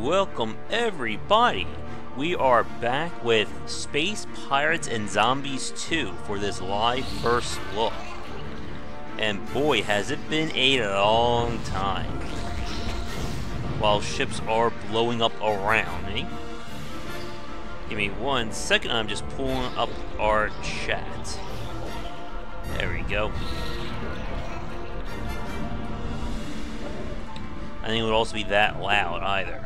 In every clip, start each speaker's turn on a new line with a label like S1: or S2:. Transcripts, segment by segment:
S1: welcome everybody! We are back with Space Pirates and Zombies 2 for this live first look. And boy, has it been a long time. While ships are blowing up around me. Give me 1 second, I'm just pulling up our chat. There we go. I think it would also be that loud either.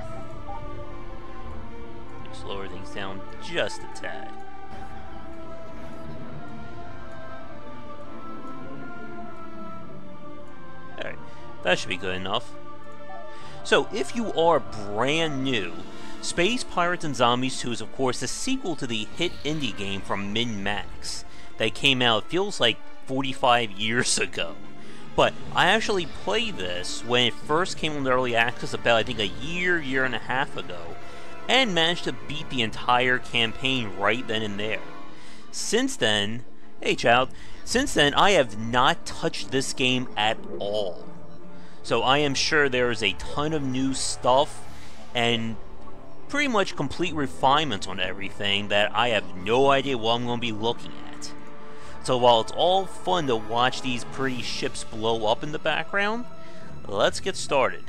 S1: Just lower things down just a tad. Alright, that should be good enough. So, if you are brand new, Space Pirates and Zombies 2 is of course the sequel to the hit indie game from Min-Max that came out, feels like 45 years ago. But I actually played this when it first came on early access about, I think, a year and a half ago, and managed to beat the entire campaign right then and there. Since then, hey child, since then I have not touched this game at all. So I am sure there is a ton of new stuff and pretty much complete refinements on everything that I have no idea what I'm going to be looking at. So while it's all fun to watch these pretty ships blow up in the background, let's get started.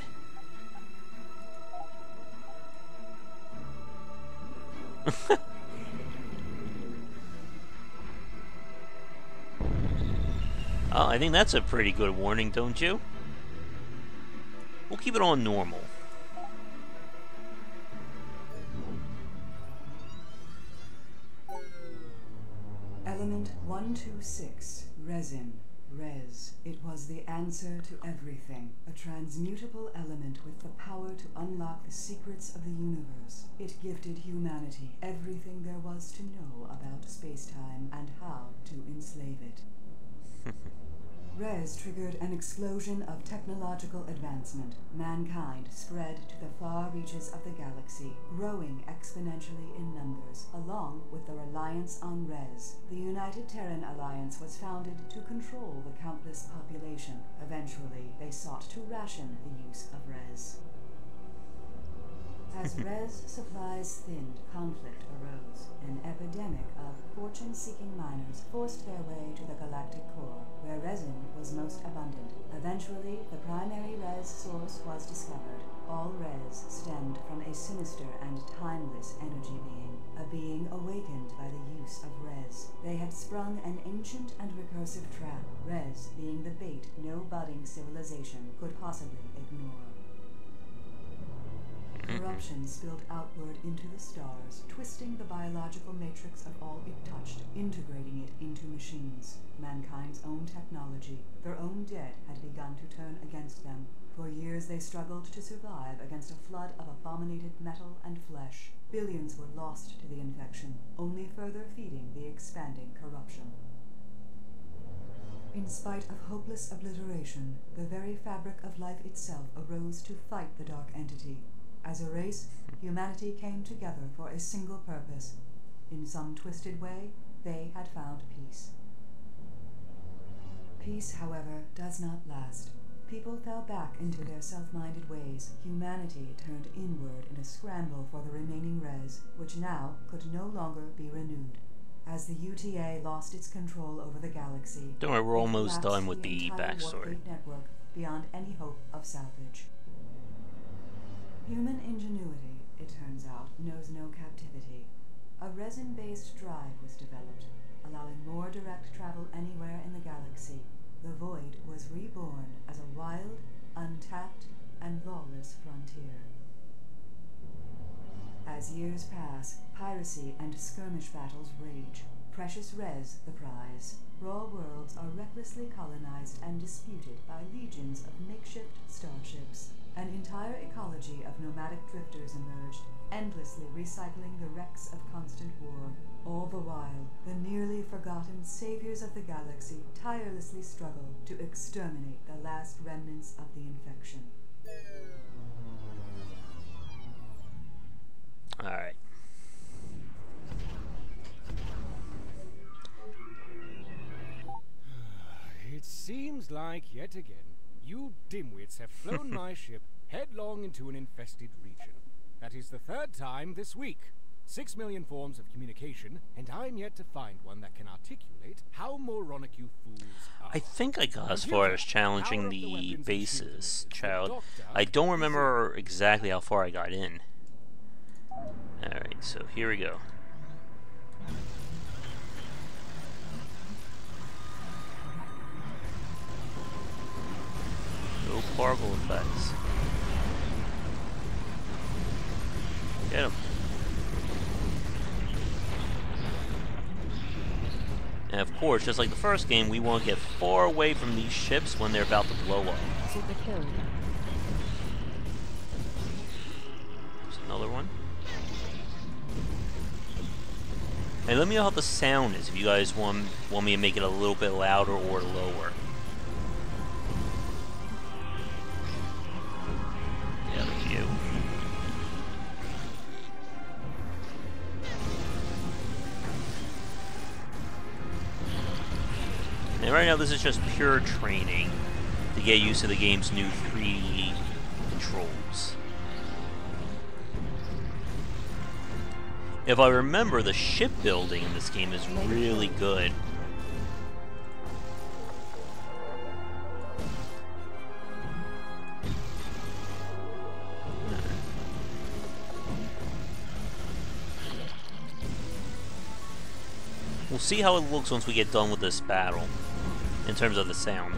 S1: Oh, I think that's a pretty good warning, don't you? We'll keep it on normal.
S2: Element 126, resin, res. It was the answer to everything. A transmutable element with the power to unlock the secrets of the universe. It gifted humanity everything there was to know about space-time and how to enslave it. Res triggered an explosion of technological advancement. Mankind spread to the far reaches of the galaxy, growing exponentially in numbers, along with the reliance on Res. The United Terran Alliance was founded to control the countless population. Eventually, they sought to ration the use of Res. As Res supplies thinned, conflict arose. An epidemic of fortune-seeking miners forced their way to the galactic core, where resin was most abundant. Eventually, the primary Res source was discovered. All Res stemmed from a sinister and timeless energy being, a being awakened by the use of Res. They had sprung an ancient and recursive trap, Res being the bait no budding civilization could possibly ignore. Corruption spilled outward into the stars, twisting the biological matrix of all it touched, integrating it into machines. Mankind's own technology, their own dead, had begun to turn against them. For years they struggled to survive against a flood of abominated metal and flesh. Billions were lost to the infection, only further feeding the expanding corruption. In spite of hopeless obliteration, the very fabric of life itself arose to fight the dark entity. As a race, humanity came together for a single purpose. In some twisted way, they had found peace. Peace, however, does not last. People fell back into their self-minded ways. Humanity turned inward in a scramble for the remaining Res, which now could no longer be renewed. As the UTA lost its control over the galaxy,
S1: don't worry, we're almost done with the
S2: entire
S1: backstory.
S2: Wargate network beyond any hope of salvage. Human ingenuity, it turns out, knows no captivity. A resin-based drive was developed, allowing more direct travel anywhere in the galaxy. The Void was reborn as a wild, untapped, and lawless frontier. As years pass, piracy and skirmish battles rage. Precious Res the prize. Raw worlds are recklessly colonized and disputed by legions of makeshift starships. An entire ecology of nomadic drifters emerged, endlessly recycling the wrecks of constant war. All the while, the nearly forgotten saviors of the galaxy tirelessly struggle to exterminate the last remnants of the infection.
S1: Alright.
S3: It seems like, yet again, you dimwits have flown my ship headlong into an infested region. That is the third time this week. 6 million forms of communication, and I'm yet to find one that can articulate how moronic you fools are.
S1: I think I got as far as challenging the bases, child. I don't remember exactly how far I got in. Alright, so here we go. No particle effects. Get him. And of course, just like the first game, we want to get far away from these ships when they're about to blow up.
S4: Super kill.
S1: There's another one. And let me know how the sound is, if you guys want me to make it a little bit louder or lower. Yeah, look at you. And right now this is just pure training to get used to the game's new 3D controls. If I remember, the shipbuilding in this game is really good. We'll see how it looks once we get done with this battle, in terms of the sound.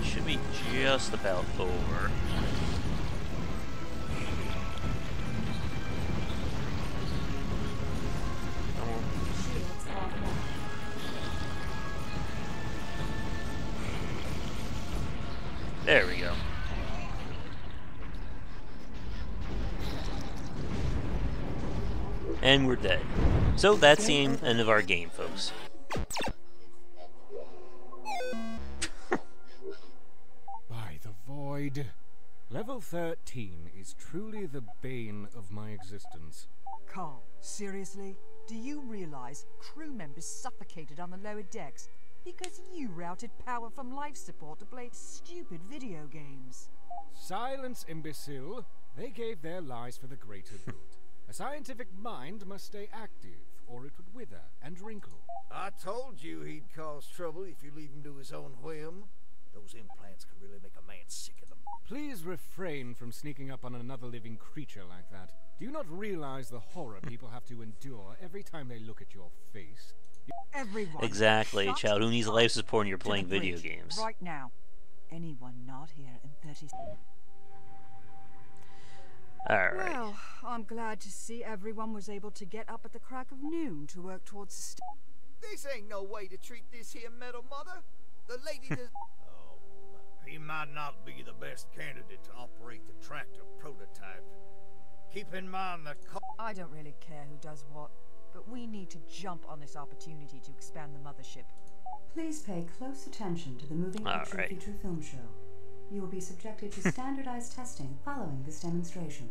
S1: It should be just about over. There we go. And we're dead. So that's the end of our game, folks.
S3: By the void. Level 13 is truly the bane of my existence.
S5: Carl, seriously? Do you realize crew members suffocated on the lower decks because you routed power from life support to play stupid video games?
S3: Silence, imbecile. They gave their lives for the greater good. A scientific mind must stay active, or it would wither and wrinkle.
S6: I told you he'd cause trouble if you leave him to his own whim. Those implants can really make a man sick of them.
S3: Please refrain from sneaking up on another living creature like that. Do you not realize the horror people have to endure every time they look at your face?
S5: Everyone,
S1: Exactly,
S5: shut
S1: child. Who needs life support when you're
S5: to
S1: playing
S5: the
S1: video
S5: bridge,
S1: games?
S5: right now. Anyone not here in 30 seconds.
S1: Alright.
S5: Well, I'm glad to see everyone was able to get up at the crack of noon to work towards
S6: This ain't no way to treat this here metal mother. The lady does... Oh, he might not be the best candidate to operate the tractor prototype. Keep in mind that...
S5: I don't really care who does what, but we need to jump on this opportunity to expand the mothership.
S2: Please pay close attention to the moving picture
S1: Alright.
S2: feature film show. You will be subjected to standardized testing following this demonstration.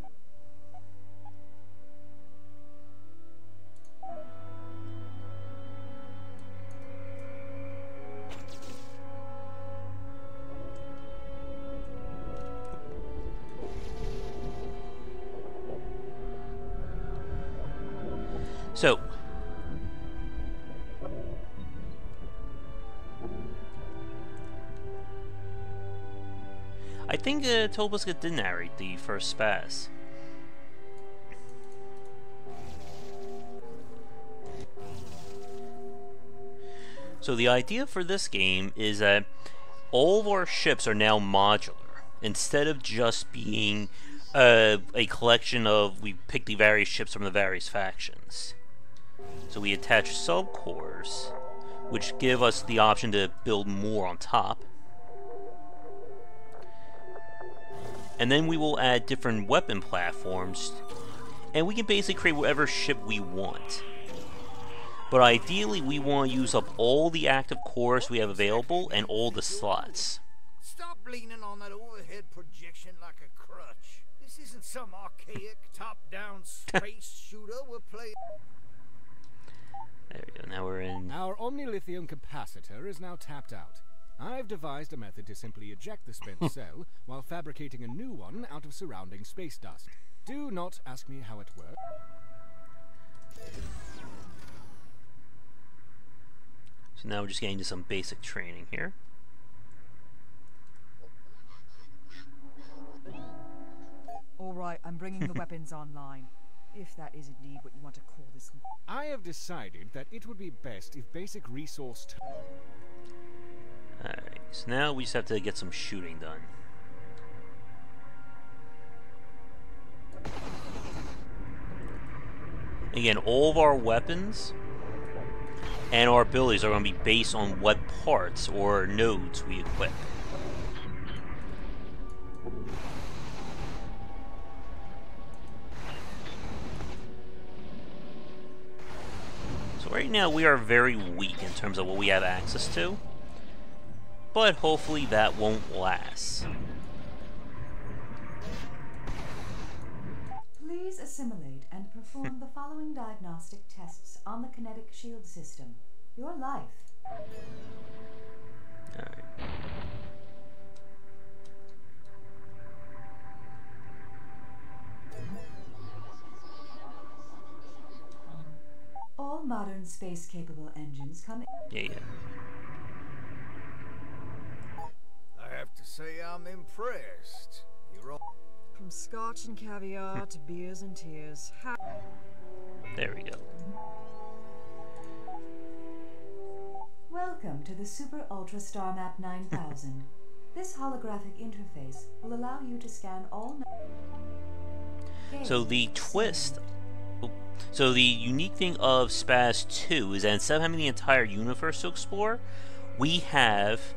S1: So, I think Tobuska did narrate the first SPAZ. So the idea for this game is that all of our ships are now modular, instead of just being a collection of, we pick the various ships from the various factions. So we attach subcores, which give us the option to build more on top. And then we will add different weapon platforms, and we can basically create whatever ship we want. But ideally, we want to use up all the active cores we have available and all the slots.
S6: Stop leaning on that overhead projection like a crutch. This isn't some archaic top-down space shooter we're playing.
S1: There we go, now we're in...
S3: Our omnilithium capacitor is now tapped out. I've devised a method to simply eject the spent cell while fabricating a new one out of surrounding space dust. Do not ask me how it works.
S1: So now we're just getting to some basic training here.
S5: All right, I'm bringing the weapons online. If that is indeed what you want to call this.
S3: I have decided that it would be best if basic resource...
S1: Alright, so now we just have to get some shooting done. Again, all of our weapons and our abilities are going to be based on what parts or nodes we equip. So right now we are very weak in terms of what we have access to, but hopefully that won't last.
S2: Please assimilate and perform the following diagnostic tests on the kinetic shield system. Your life.
S1: Alright.
S2: All modern space-capable engines come in.
S1: Yeah.
S6: I have to say I'm impressed. You're all...
S5: From scotch and caviar to beers and tears.
S1: There we go.
S2: Welcome to the Super Ultra Star Map 9000. This holographic interface will allow you to scan all...
S1: So the twist... So the unique thing of SPAZ 2 is that instead of having the entire universe to explore, we have...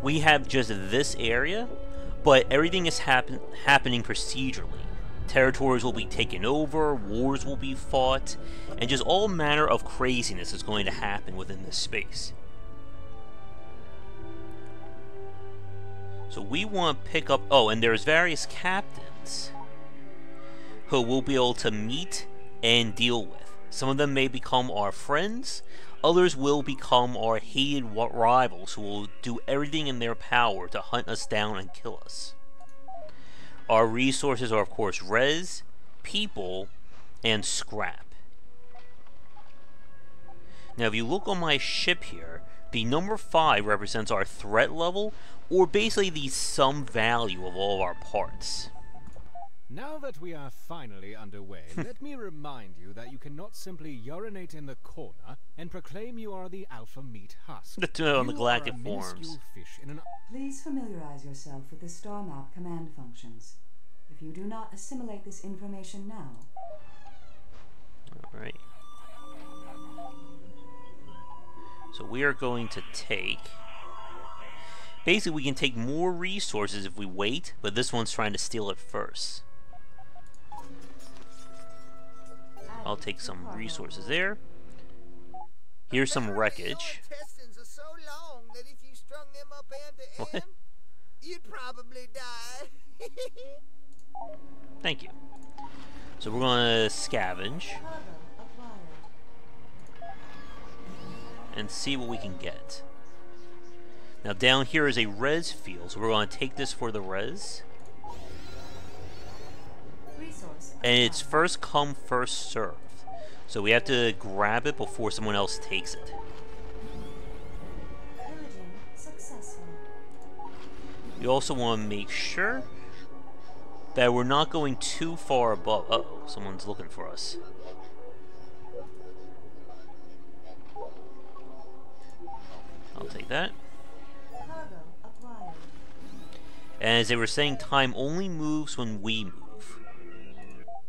S1: we have just this area, but everything is happening procedurally. Territories will be taken over, wars will be fought, and just all manner of craziness is going to happen within this space. So we want to pick up... Oh, and there's various captains who we'll be able to meet and deal with. Some of them may become our friends, others will become our hated rivals who will do everything in their power to hunt us down and kill us. Our resources are, of course, res, people, and scrap. Now, if you look on my ship here, the number 5 represents our threat level, or basically the sum value of all of our parts.
S3: Now that we are finally underway, let me remind you that you cannot simply urinate in the corner and proclaim you are the alpha meat husk.
S1: On the galactic
S3: You are a
S1: forms.
S3: minuscule fish in an...
S2: Please familiarize yourself with the star map command functions. If you do not assimilate this information now...
S1: Alright. So we are going to take... Basically, we can take more resources if we wait, but this one's trying to steal it first. I'll take some resources there. Here's some wreckage.
S6: Testings are so long that if you strung them up end to end, you'd probably die.
S1: Thank you. So we're going to scavenge and see what we can get. Now down here is a res field, so we're going to take this for the res. And it's first come, first served. So we have to grab it before someone else takes it. We also want to make sure that we're not going too far above. Uh-oh, someone's looking for us. I'll take that. And as they were saying, time only moves when we move.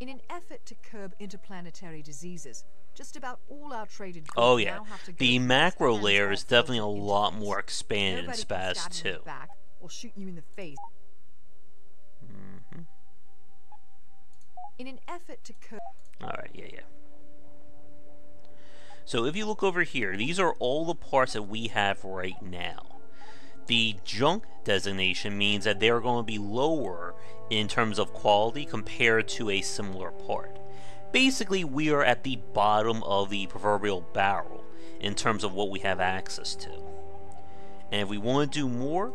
S5: In an effort to curb interplanetary diseases, just about all our traded goods
S1: Oh yeah,
S5: now have to go
S1: the
S5: through
S1: macro
S5: this
S1: layer is definitely a
S5: hands-off
S1: lot
S5: interface.
S1: more expanded in
S5: Nobody can
S1: SPAZ
S5: stab you in
S1: 2.
S5: the back or shoot you in the face. In an effort to curb...
S1: Alright, yeah. So if you look over here, these are all the parts that we have right now. The junk designation means that they're going to be lower in terms of quality compared to a similar part. Basically, we are at the bottom of the proverbial barrel in terms of what we have access to. And if we want to do more,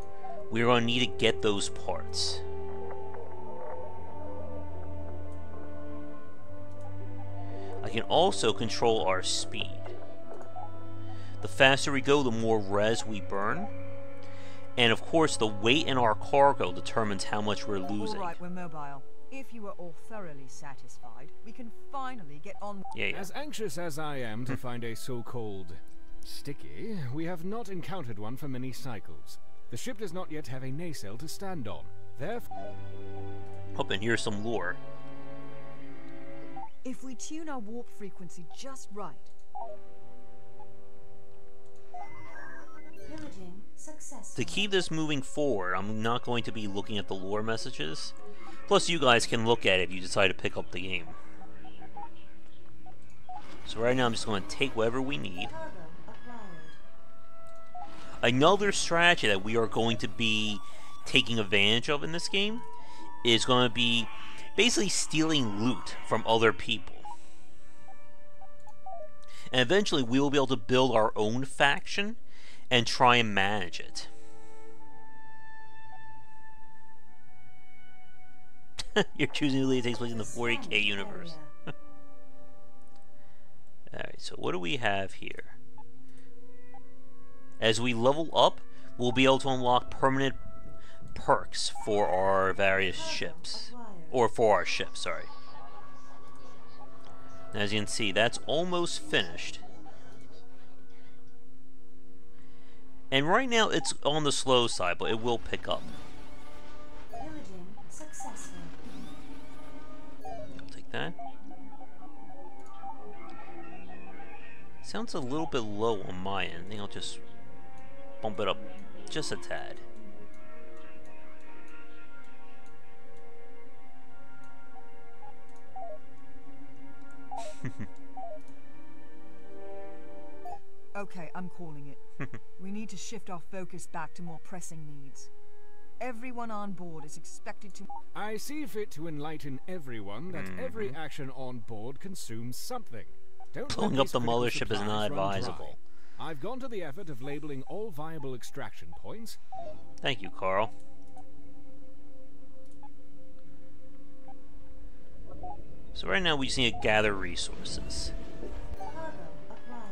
S1: we're going to need to get those parts. I can also control our speed. The faster we go, the more res we burn. And of course, the weight in our cargo determines how much we're losing.
S5: All right, we're mobile. If you are all thoroughly satisfied, we can finally get on.
S1: Yeah.
S3: As anxious as I am to find a so-called sticky, we have not encountered one for many cycles. The ship does not yet have a nacelle to stand on. Therefore...
S1: Hope and here's some lore.
S5: If we tune our warp frequency just right.
S2: Pillaging successful.
S1: To keep this moving forward, I'm not going to be looking at the lore messages. Plus, you guys can look at it if you decide to pick up the game. So right now, I'm just going to take whatever we need.
S2: Cargo acquired.
S1: Another strategy that we are going to be taking advantage of in this game is going to be basically stealing loot from other people. And eventually, we will be able to build our own faction and try and manage it. You're choosing to lead takes place in the 40K universe. Alright, so what do we have here? As we level up, we'll be able to unlock permanent perks for our various ships. Or for our ship, sorry. And as you can see, that's almost finished. And right now, it's on the slow side, but it will pick up.
S2: Pillaging successful.
S1: I'll take that. Sounds a little bit low on my end. I think I'll just bump it up just a tad.
S5: Okay, I'm calling it. We need to shift our focus back to more pressing needs. Everyone on board is expected to...
S3: I see fit to enlighten everyone that every action on board consumes something. Don't
S1: Blowing
S3: let
S1: up
S3: these
S1: the
S3: critical
S1: mothership is
S3: supplies
S1: not
S3: run dry.
S1: advisable.
S3: I've gone to the effort of labeling all viable extraction points.
S1: Thank you, Carl. So right now we just need to gather resources.
S2: Cargo acquired.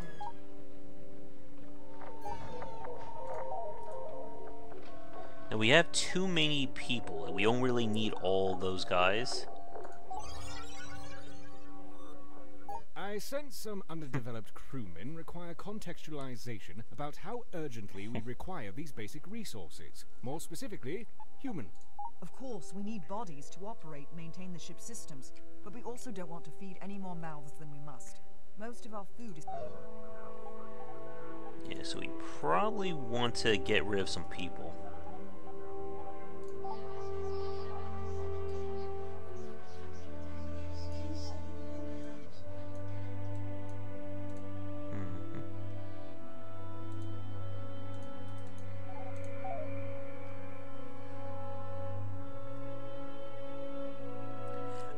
S1: And we have too many people, and we don't really need all those guys.
S3: I sense some underdeveloped crewmen require contextualization about how urgently we require these basic resources. More specifically, human.
S5: Of course, we need bodies to operate and maintain the ship's systems, but we also don't want to feed any more mouths than we must. Most of our food is...
S1: Yeah, so we probably want to get rid of some people.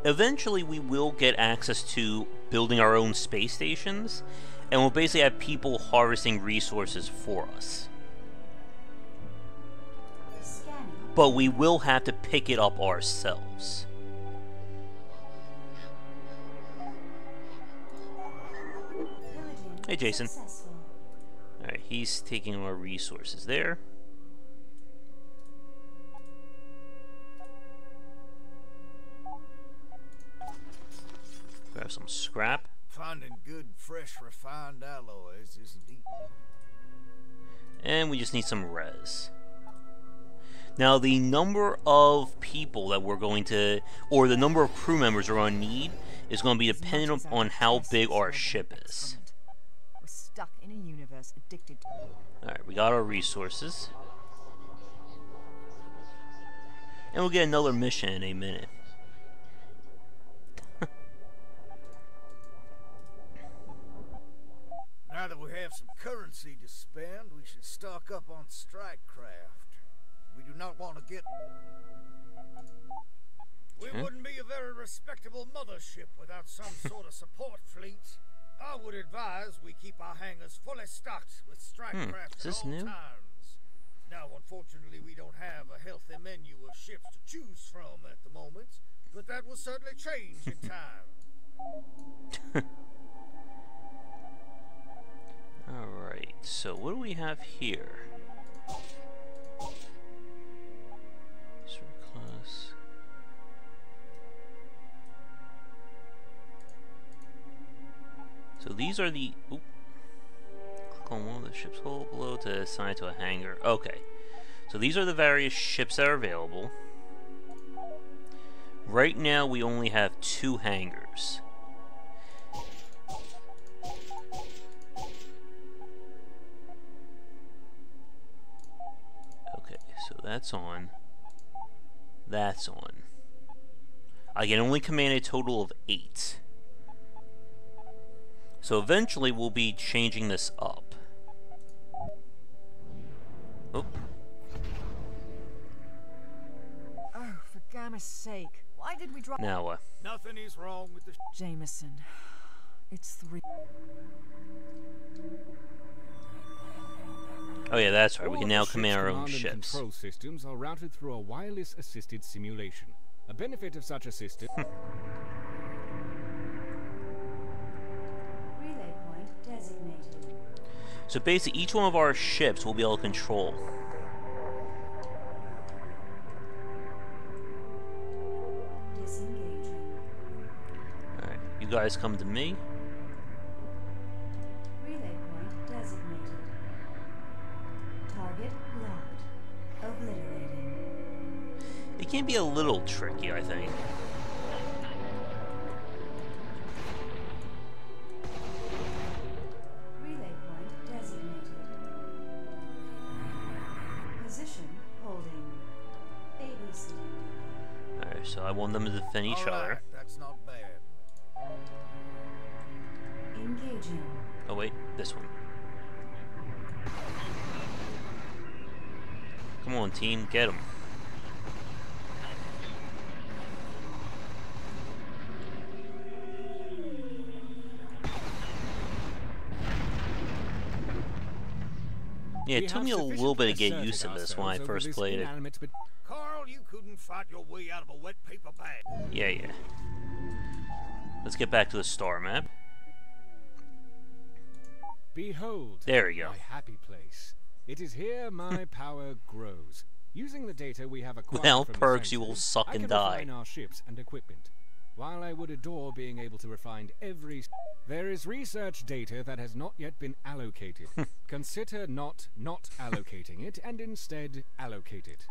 S1: Eventually, we will get access to building our own space stations, and we'll basically have people harvesting resources for us.
S2: Scanning.
S1: But we will have to pick it up ourselves.
S2: Pillaging
S1: Hey, Jason.
S2: successful.
S1: Alright, he's taking our resources there. Grab some scrap.
S6: Finding good, fresh, refined alloys isn't easy.
S1: And we just need some res. Now, the number of people that we're going to, or the number of crew members we're going to need, is going to be dependent on how big our ship is.
S5: We're stuck in a universe addicted to...
S1: Alright, we got our resources. And we'll get another mission in a minute.
S6: Now that we have some currency to spend, we should stock up on strike craft. We do not want to get... We wouldn't be a very respectable mothership without some sort of support fleet. I would advise we keep our hangars fully stocked with strike craft
S1: is this
S6: at all
S1: new?
S6: times. Now, unfortunately, we don't have a healthy menu of ships to choose from at the moment, but that will certainly change in time.
S1: Alright, so what do we have here? Class. So these are the... Oop. Click on one of the ship's hull below to assign it to a hangar. Okay. So these are the various ships that are available. Right now we only have 2 hangars. Okay, so that's on. That's on. I can only command a total of 8. So eventually we'll be changing this up. Oh.
S5: Oh, for Gamma's sake. Why did we drop...
S1: Now,
S6: Nothing is wrong with the...
S5: Jameson. It's 3...
S1: oh yeah, that's right. We
S3: All
S1: can
S3: the
S1: now
S3: ship's
S1: command our own
S3: command and
S1: ships.
S3: Control systems are routed through a wireless-assisted simulation. A benefit of such a system...
S2: Relay point designated.
S1: So basically, each one of our ships will be able to control.
S2: Disengaging.
S1: Alright, you guys come to me.
S2: Relay point designated. Target locked. Obliterating.
S1: It can be a little tricky, I think.
S2: Relay point designated. Position holding. Babysitting.
S1: Alright, so I want them to defend each
S6: All right,
S1: other.
S6: that's not bad.
S2: Engaging.
S1: Oh wait, this one. Come on, team, get them. Yeah, it took me a little bit to get used to this when I first played it.
S6: Carl, you couldn't fight your way out of a wet paper bag.
S1: Yeah. Let's get back to the star map.
S3: Behold,
S1: There we go.
S3: my happy place. It is here my power grows. Using the data we have acquired
S1: Without
S3: from the
S1: perks, you will
S3: sensors,
S1: suck
S3: I
S1: and
S3: can
S1: die.
S3: refine our ships and equipment. While I would adore being able to refine every... There is research data that has not yet been allocated. Consider not allocating it, and instead allocate it.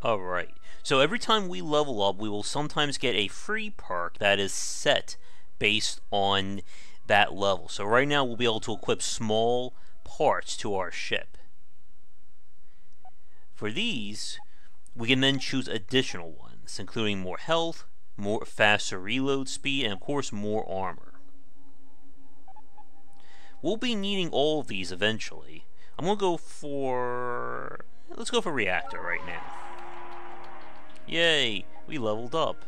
S1: Alright, so every time we level up, we will sometimes get a free perk that is set based on that level. So right now, we'll be able to equip small parts to our ship. For these, we can then choose additional ones, including more health, more faster reload speed, and of course more armor. We'll be needing all of these eventually. I'm gonna go for... let's go for reactor right now. Yay! We leveled up.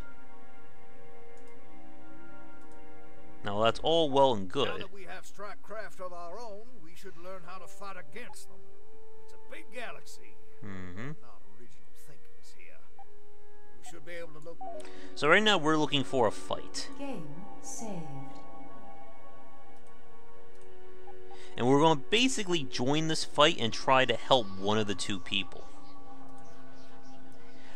S1: Now that's all well and
S6: Now
S1: good.
S6: that we have strike craft of our own, we should learn how to fight against them. It's a big galaxy. Not original thinkers here. We should be able to look...
S1: So right now we're looking for a fight.
S2: Game saved.
S1: And we're going to basically join this fight and try to help one of the 2 people.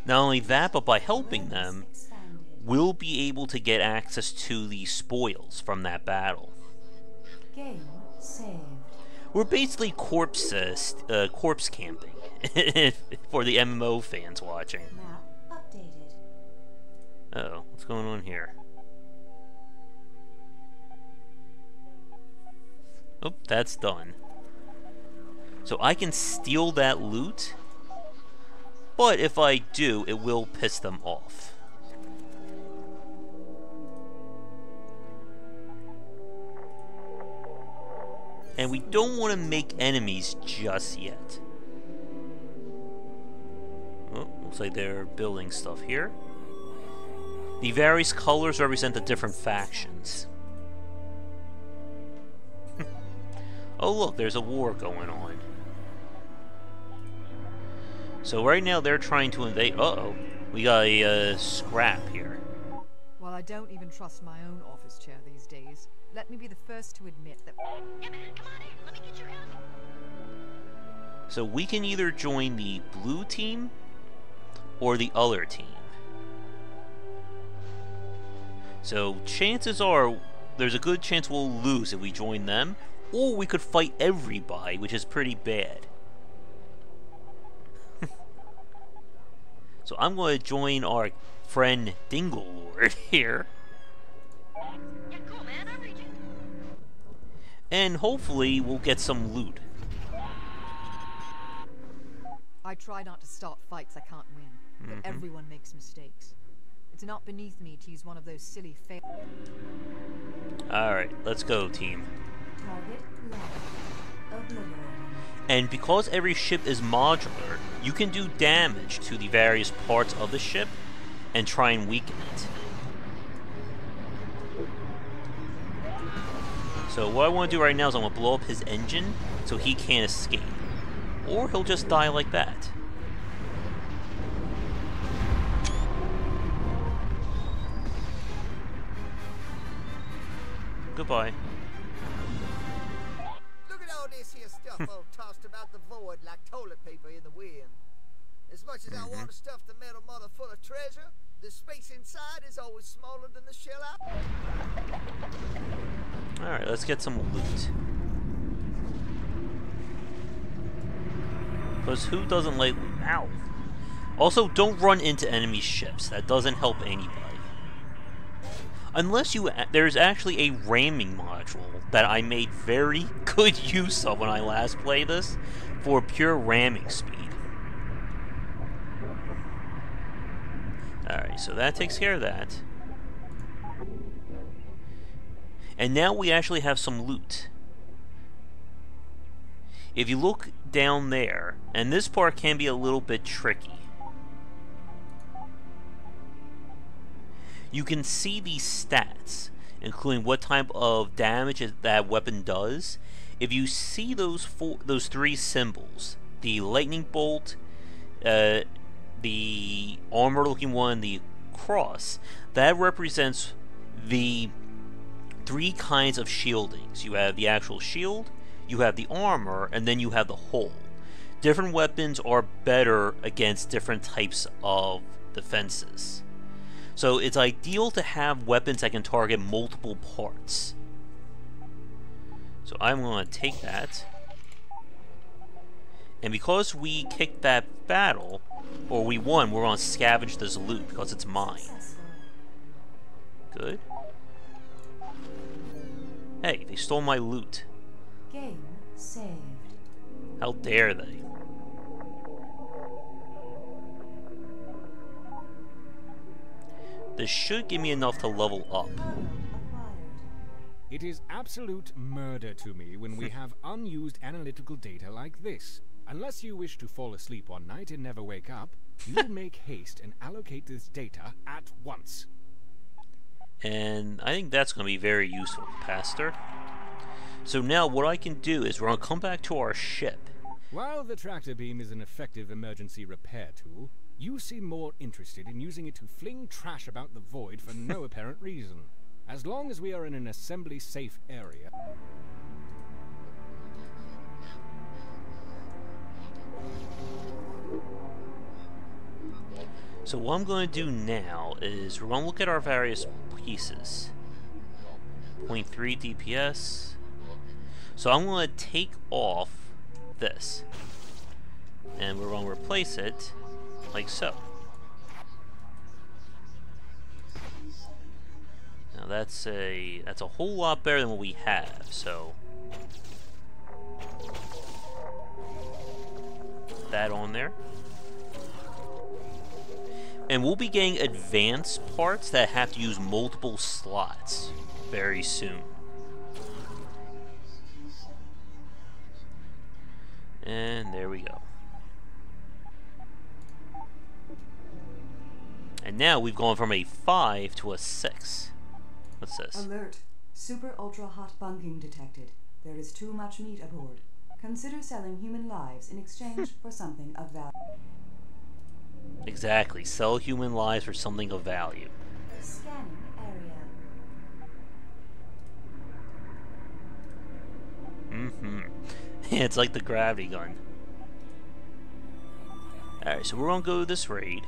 S1: Not only that, but by helping them,
S2: Expanded.
S1: we'll be able to get access to the spoils from that battle.
S2: Game saved.
S1: We're basically corpse camping for the MMO fans watching.
S2: Map updated.
S1: Uh-oh, what's going on here? Oh, that's done. So I can steal that loot, but if I do, it will piss them off. And we don't want to make enemies just yet. Oh, looks like they're building stuff here. The various colors represent the different factions. Oh look, there's a war going on. So right now they're trying to invade. Uh-oh. We got a scrap here.
S5: While I don't even trust my own office chair these days, let me be the first to admit that...
S1: So we can either join the blue team or the other team. So chances are there's a good chance we'll lose if we join them, or we could fight everybody, which is pretty bad. So I'm going to join our friend Dinglelord here.
S4: Yeah, cool, man. I'm reaching.
S1: And hopefully we'll get some loot.
S5: I try not to start fights I can't win, but everyone makes mistakes. It's not beneath me to use one of those silly
S1: Alright, let's go, team.
S2: Target locked. Obliterated.
S1: And because every ship is modular, you can do damage to the various parts of the ship and try and weaken it. So what I want to do right now is I'm going to blow up his engine so he can't escape. Or he'll just die like that. Goodbye.
S6: Look at all this here stuff all tossed about the void like toilet paper in the wind. As much as I want to stuff the metal mother full of treasure, the space inside is always smaller than the shell out.
S1: Alright, let's get some loot. Because who doesn't like... Ow! Also, don't run into enemy ships. That doesn't help anybody. Unless you... There's actually a ramming module that I made very good use of when I last played this for pure ramming speed. Alright, so that takes care of that. And now we actually have some loot. If you look down there, and this part can be a little bit tricky, you can see these stats, including what type of damage that weapon does. If you see those three symbols, the lightning bolt, the armor-looking one, the cross, that represents the three kinds of shieldings. You have the actual shield, you have the armor, and then you have the hull. Different weapons are better against different types of defenses. So it's ideal to have weapons that can target multiple parts. So I'm going to take that. And because we kicked that battle, or we won, we're going to scavenge this loot because it's mine. Good. Hey, they stole my loot.
S2: Game saved.
S1: How dare they? This should give me enough to level up.
S3: It is absolute murder to me when we have unused analytical data like this. Unless you wish to fall asleep one night and never wake up, you make haste and allocate this data at once.
S1: And I think that's going to be very useful, Pastor. So now what I can do is we're going to come back to our ship.
S3: While the tractor beam is an effective emergency repair tool, you seem more interested in using it to fling trash about the void for no apparent reason. As long as we are in an assembly-safe area...
S1: So what I'm going to do now is we're going to look at our various pieces. 0.3 DPS. So I'm going to take off this. And we're going to replace it like so. Now that's a whole lot better than what we have, so put that on there. And we'll be getting advanced parts that have to use multiple slots very soon. And there we go. And now we've gone from a 5 to a 6. What's this?
S2: Alert. Super ultra hot bunking detected. There is too much meat aboard. Consider selling human lives in exchange for something of value.
S1: Exactly. Sell human lives for something of value.
S2: Scanning area.
S1: It's like the gravity gun. Alright, so we're gonna go to this raid.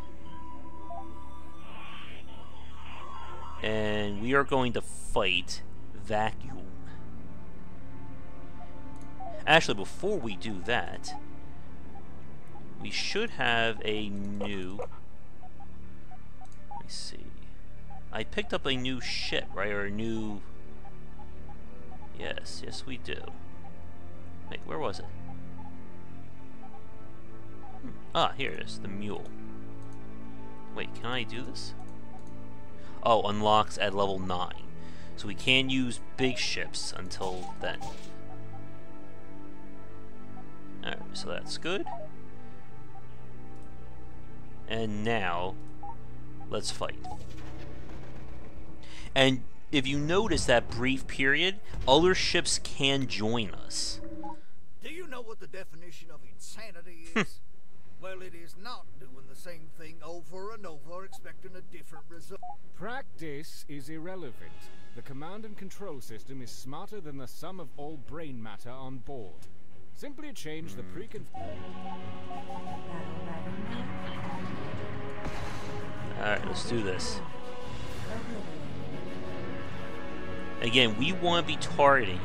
S1: And we are going to fight Vacuum. Actually, before we do that, we should have a new... Let me see. I picked up a new ship, right? Or a new... Yes, we do. Wait, where was it? Ah, here it is, the mule. Wait, can I do this? Oh, unlocks at level 9. So we can use big ships until then. Alright, so that's good. And now, let's fight. And if you notice that brief period, other ships can join us.
S6: Do you know what the definition of insanity is? Well, it is not doing the same thing over and over, expecting a different result.
S3: Practice is irrelevant. The command and control system is smarter than the sum of all brain matter on board. Simply change the
S1: Alright, let's do this. Again, we want to be targeting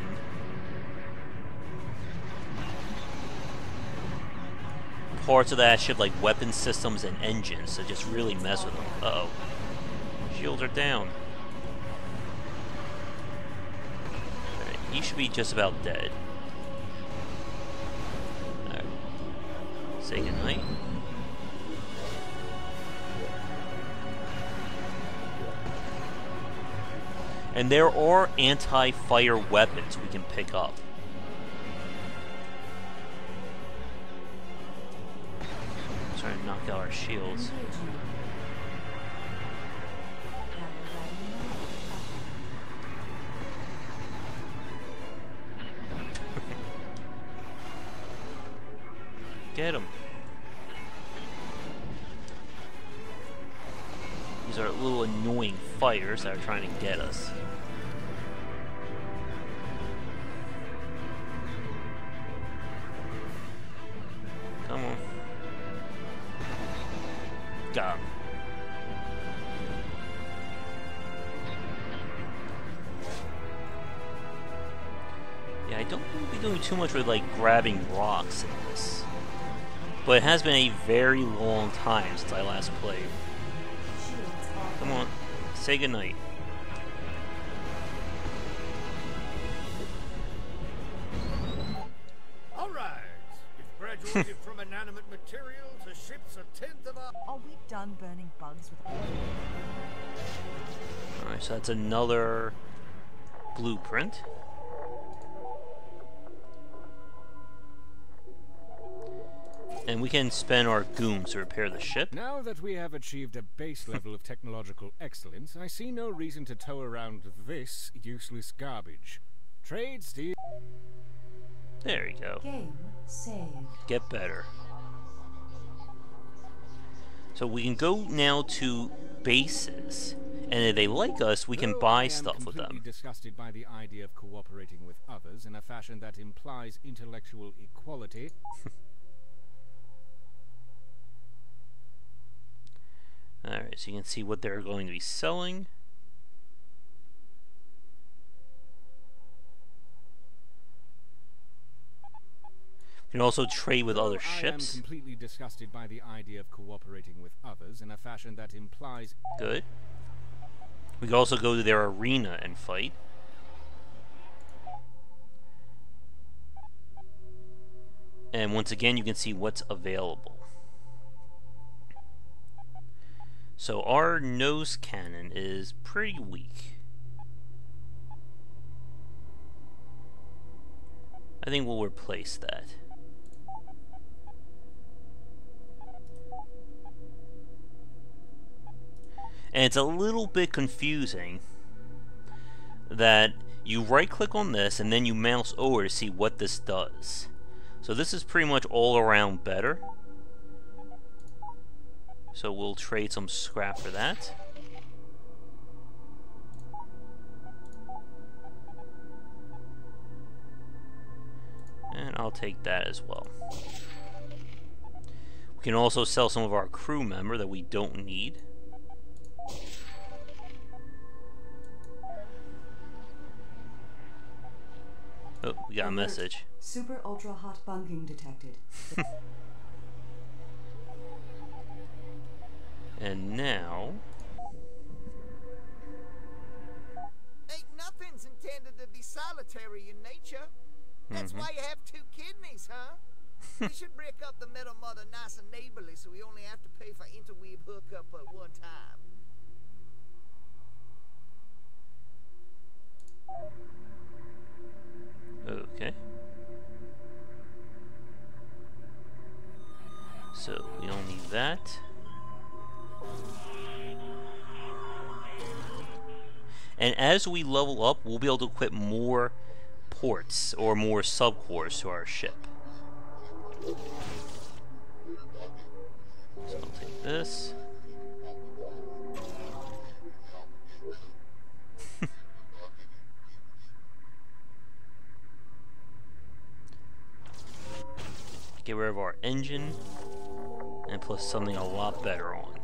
S1: parts of that ship like weapon systems and engines to just really mess with them. Uh-oh. Shields are down. Alright, he should be just about dead. Alright. Say goodnight. And there are anti-fire weapons we can pick up. Trying to knock out our shields. Get him. These are little annoying fighters that are trying to get us. Come on. Got him. Yeah, I don't think we're doing too much with like grabbing rocks in this. But it has been a very long time since I last played. Come on, say goodnight.
S6: All right, we've graduated from inanimate material to ships a tenth of our...
S5: Are we done burning bugs with...
S1: Alright, so that's another blueprint. And we can spend our gooms to repair the ship.
S3: Now that we have achieved a base level of technological excellence, I see no reason to tow around this useless garbage. Trade steel.
S1: There you go.
S2: Game saved.
S1: Get better. So we can go now to bases, and if they like us, we can buy stuff with them.
S3: I am completely disgusted by the idea of cooperating with others in a fashion that implies intellectual equality.
S1: Alright, so you can see what they're going to be selling. You can also trade with other ships.
S3: I am completely disgusted by the idea of cooperating with others in a fashion that implies...
S1: Good. We can also go to their arena and fight. And once again, you can see what's available. So our nose cannon is pretty weak. I think we'll replace that. And it's a little bit confusing that you right click on this and then you mouse over to see what this does. So this is pretty much all around better. So we'll trade some scrap for that. And I'll take that as well. We can also sell some of our crew member that we don't need. Oh, we got a message.
S2: Super ultra hot bunking detected.
S1: And now...
S6: Ain't nothing's intended to be solitary in nature. That's why you have 2 kidneys, huh? We should break up the Metal Mother nice and neighborly so we only have to pay for interweave hookup at one time.
S1: Okay. So we don't need that. And as we level up, we'll be able to equip more ports or more subcores to our ship. So I'll take this. Get rid of our engine and put something a lot better on.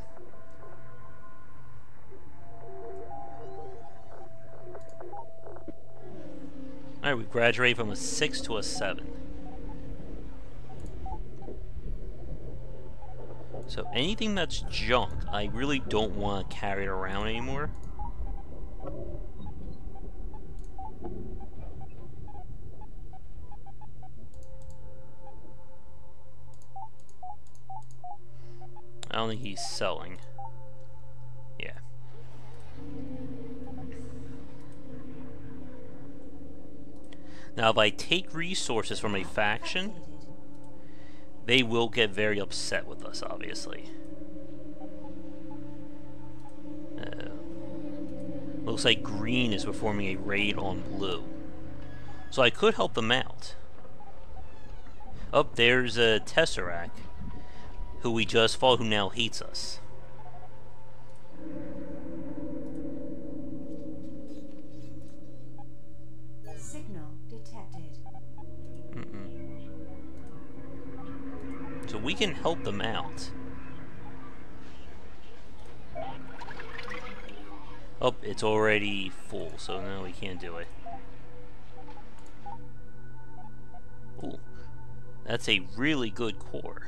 S1: Alright, we graduated from a 6 to a 7. So anything that's junk, I really don't want to carry it around anymore. I don't think he's selling. Yeah. Now, if I take resources from a faction, they will get very upset with us, obviously. Looks like green is performing a raid on blue. So I could help them out. Oh, there's a Tesseract, who we just fought, who now hates us.
S2: Signal detected.
S1: So we can help them out. Oh, it's already full, so no, we can't do it. Ooh, that's a really good core.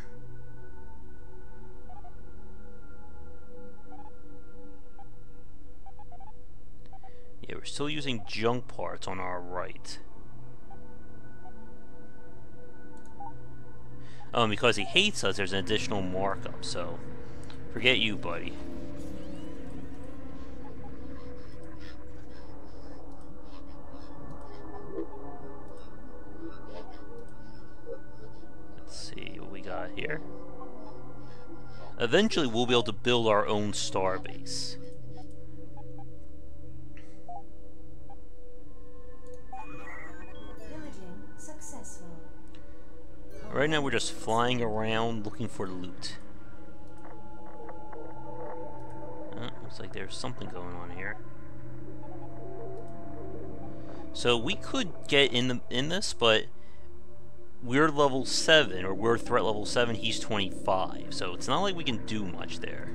S1: Yeah, we're still using junk parts on our right. Oh, and because he hates us, there's an additional markup, so forget you, buddy. Let's see what we got here. Eventually, we'll be able to build our own star base.
S2: Pillaging successful.
S1: Right now we're just flying around looking for loot. Looks like there's something going on here. So we could get in this, but we're level 7, or we're threat level 7, he's 25, so it's not like we can do much there.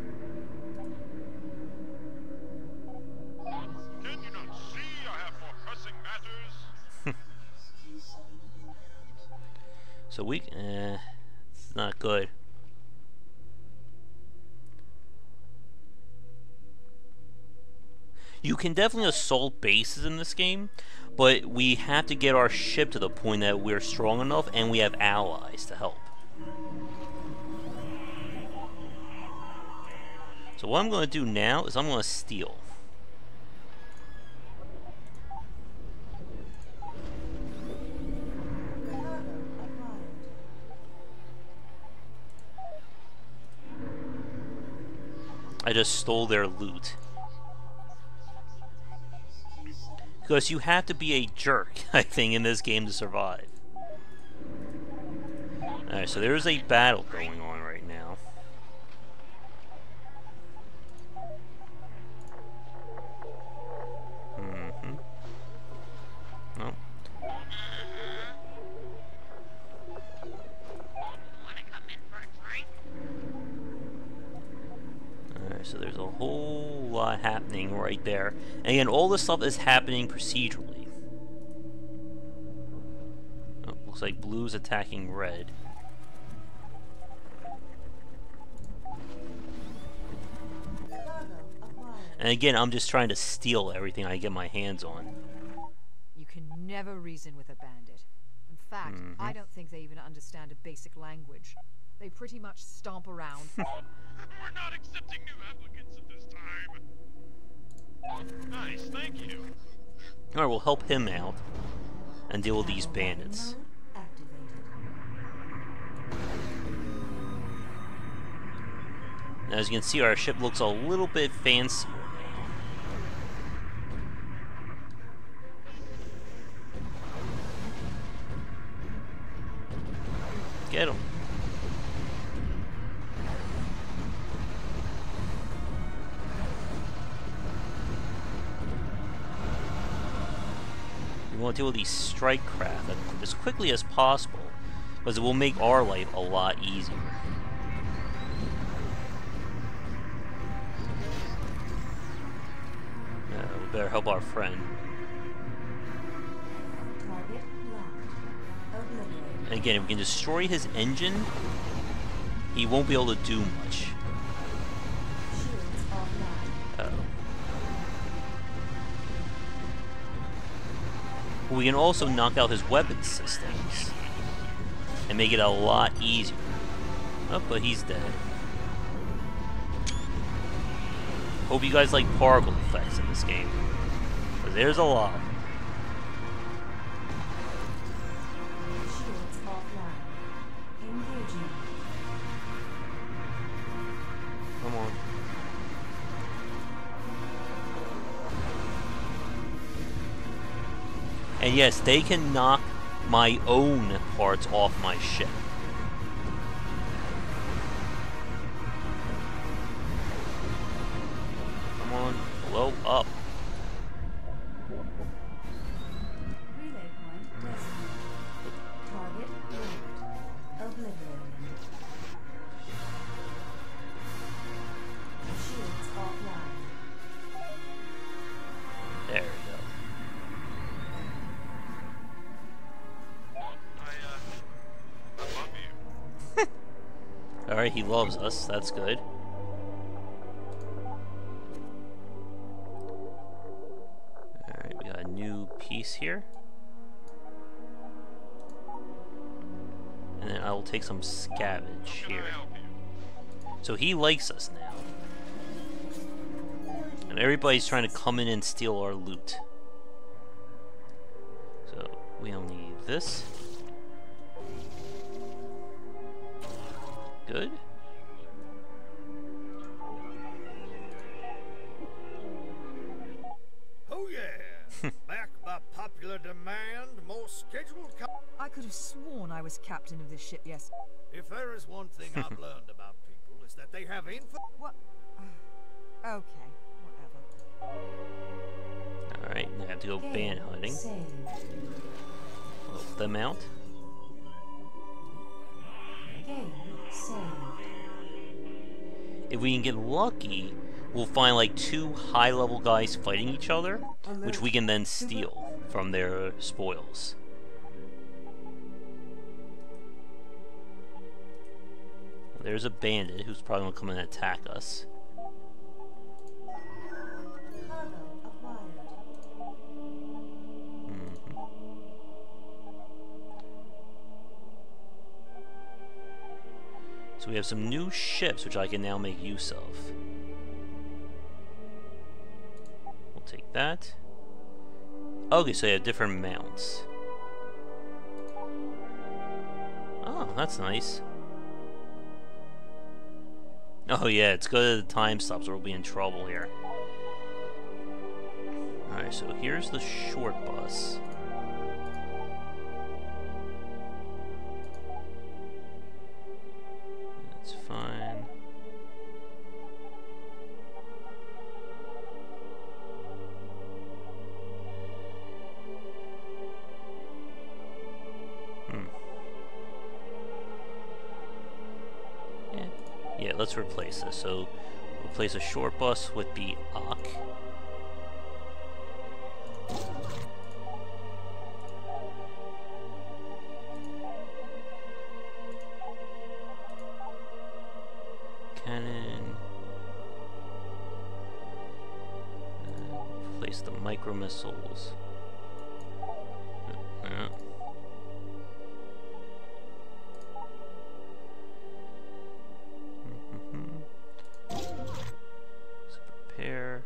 S7: Can you not see I have more pressing matters?
S1: So we, it's not good. You can definitely assault bases in this game, but we have to get our ship to the point that we're strong enough and we have allies to help. So what I'm going to do now is I'm going to steal. I just stole their loot. Because you have to be a jerk, I think, in this game to survive. Alright, so there's a battle going on right now. whole lot happening right there. And again, all this stuff is happening procedurally. Oh, looks like blue's attacking red. And again, I'm just trying to steal everything I get my hands on.
S5: You can never reason with a bandit. In fact, I don't think they even understand a basic language. They pretty much stomp around.
S7: We're not accepting new applicants at this time. Nice, thank you.
S1: Alright, we'll help him out and deal with these bandits. Now, as you can see, our ship looks a little bit fancy. Get him. We want to deal with these strike craft as quickly as possible, because it will make our life a lot easier. We better help our friend.
S2: Target locked. Obliterated.
S1: And again, if we can destroy his engine, he won't be able to do much.
S2: Shields offline.
S1: Uh-oh. We can also knock out his weapon systems and make it a lot easier. Oh, but he's dead. Hope you guys like particle effects in this game, because there's a lot.
S2: Shields offline. Engaging.
S1: Come on. And yes, they can knock my own parts off my ship. Come on, blow up.
S2: Relay point designated. Target locked. Obliterated. Shields offline.
S1: There we go.
S7: I love you.
S1: Alright, he loves us. That's good. Alright, we got a new piece here. And then I will take some scavenge
S7: Can
S1: here.
S7: I help you?
S1: So he likes us now. And everybody's trying to come in and steal our loot. So we'll need this. Good.
S6: Oh yeah! Back by popular demand, more scheduled
S5: I could have sworn I was captain of this ship, yes.
S6: If there is one thing I've learned about people, is that they have
S5: What? Okay, whatever.
S1: Alright, now I have to go band hunting.
S2: Saved.
S1: Help them out.
S2: Game saved.
S1: If we can get lucky, we'll find like 2 high-level guys fighting each other, which we can then steal from their spoils. There's a bandit who's probably going to come and attack us.
S2: Cargo acquired.
S1: So we have some new ships which I can now make use of. We'll take that. Okay, so they have different mounts. Oh, that's nice. Oh yeah, it's good that the time stops or we'll be in trouble here. Alright, so here's the short bus. That's fine. Yeah, let's replace this. So we'll replace a short bus with the Ak. Cannon. Replace the micro missiles. Prepare.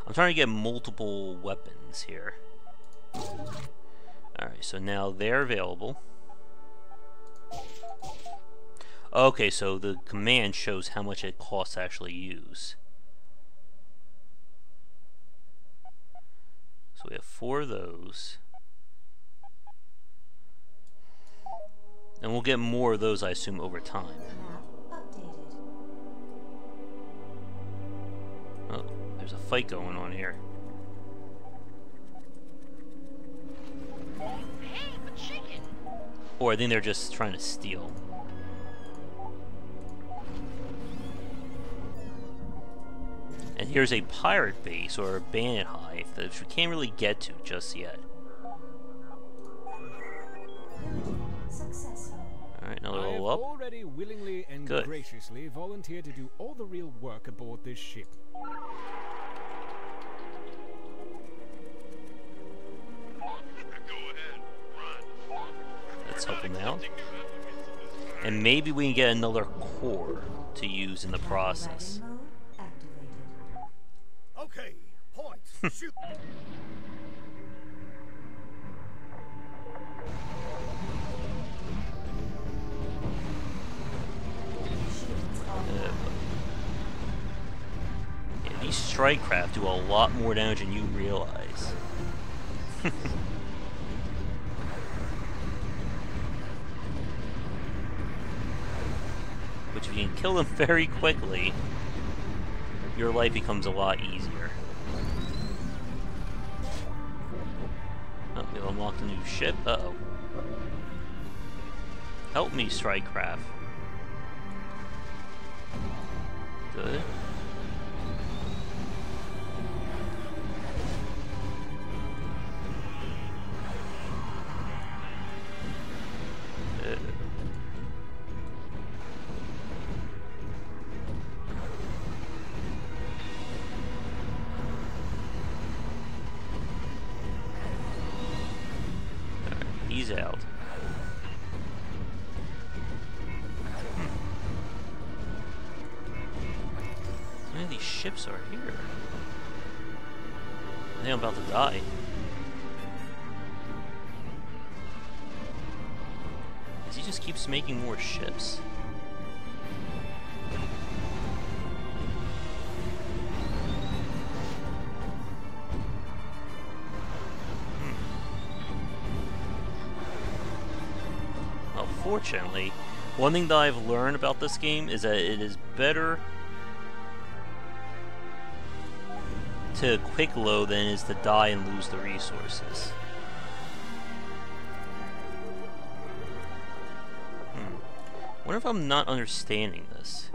S1: I'm trying to get multiple weapons here. Alright, so now they're available. Okay, so the command shows how much it costs to actually use. So we have 4 of those. And we'll get more of those, I assume, over time.
S2: Map updated.
S1: Oh, there's a fight going on here.
S4: Hey, the chicken!
S1: Or I think they're just trying to steal. And here's a pirate base, or a bandit hive, that we can't really get to just yet.
S2: Successful.
S1: Alright, another
S3: I have
S1: level up.
S3: already willingly and
S1: Good.
S3: graciously volunteered to do all the real work aboard this ship.
S7: Go ahead, run.
S1: Let's help them out. And maybe we can get another core to use in the process.
S2: Wagon mode activated.
S6: Okay, point. Shoot.
S1: Yeah, these strike craft do a lot more damage than you realize. Which if you can kill them very quickly, your life becomes a lot easier. Oh, we've unlocked a new ship. Uh-oh. Help me, strike craft. Good. He's out. How many of these ships are here? I think I'm about to die. Because he just keeps making more ships. Fortunately, one thing that I've learned about this game is that it is better to quick load than it is to die and lose the resources. Wonder if I'm not understanding this.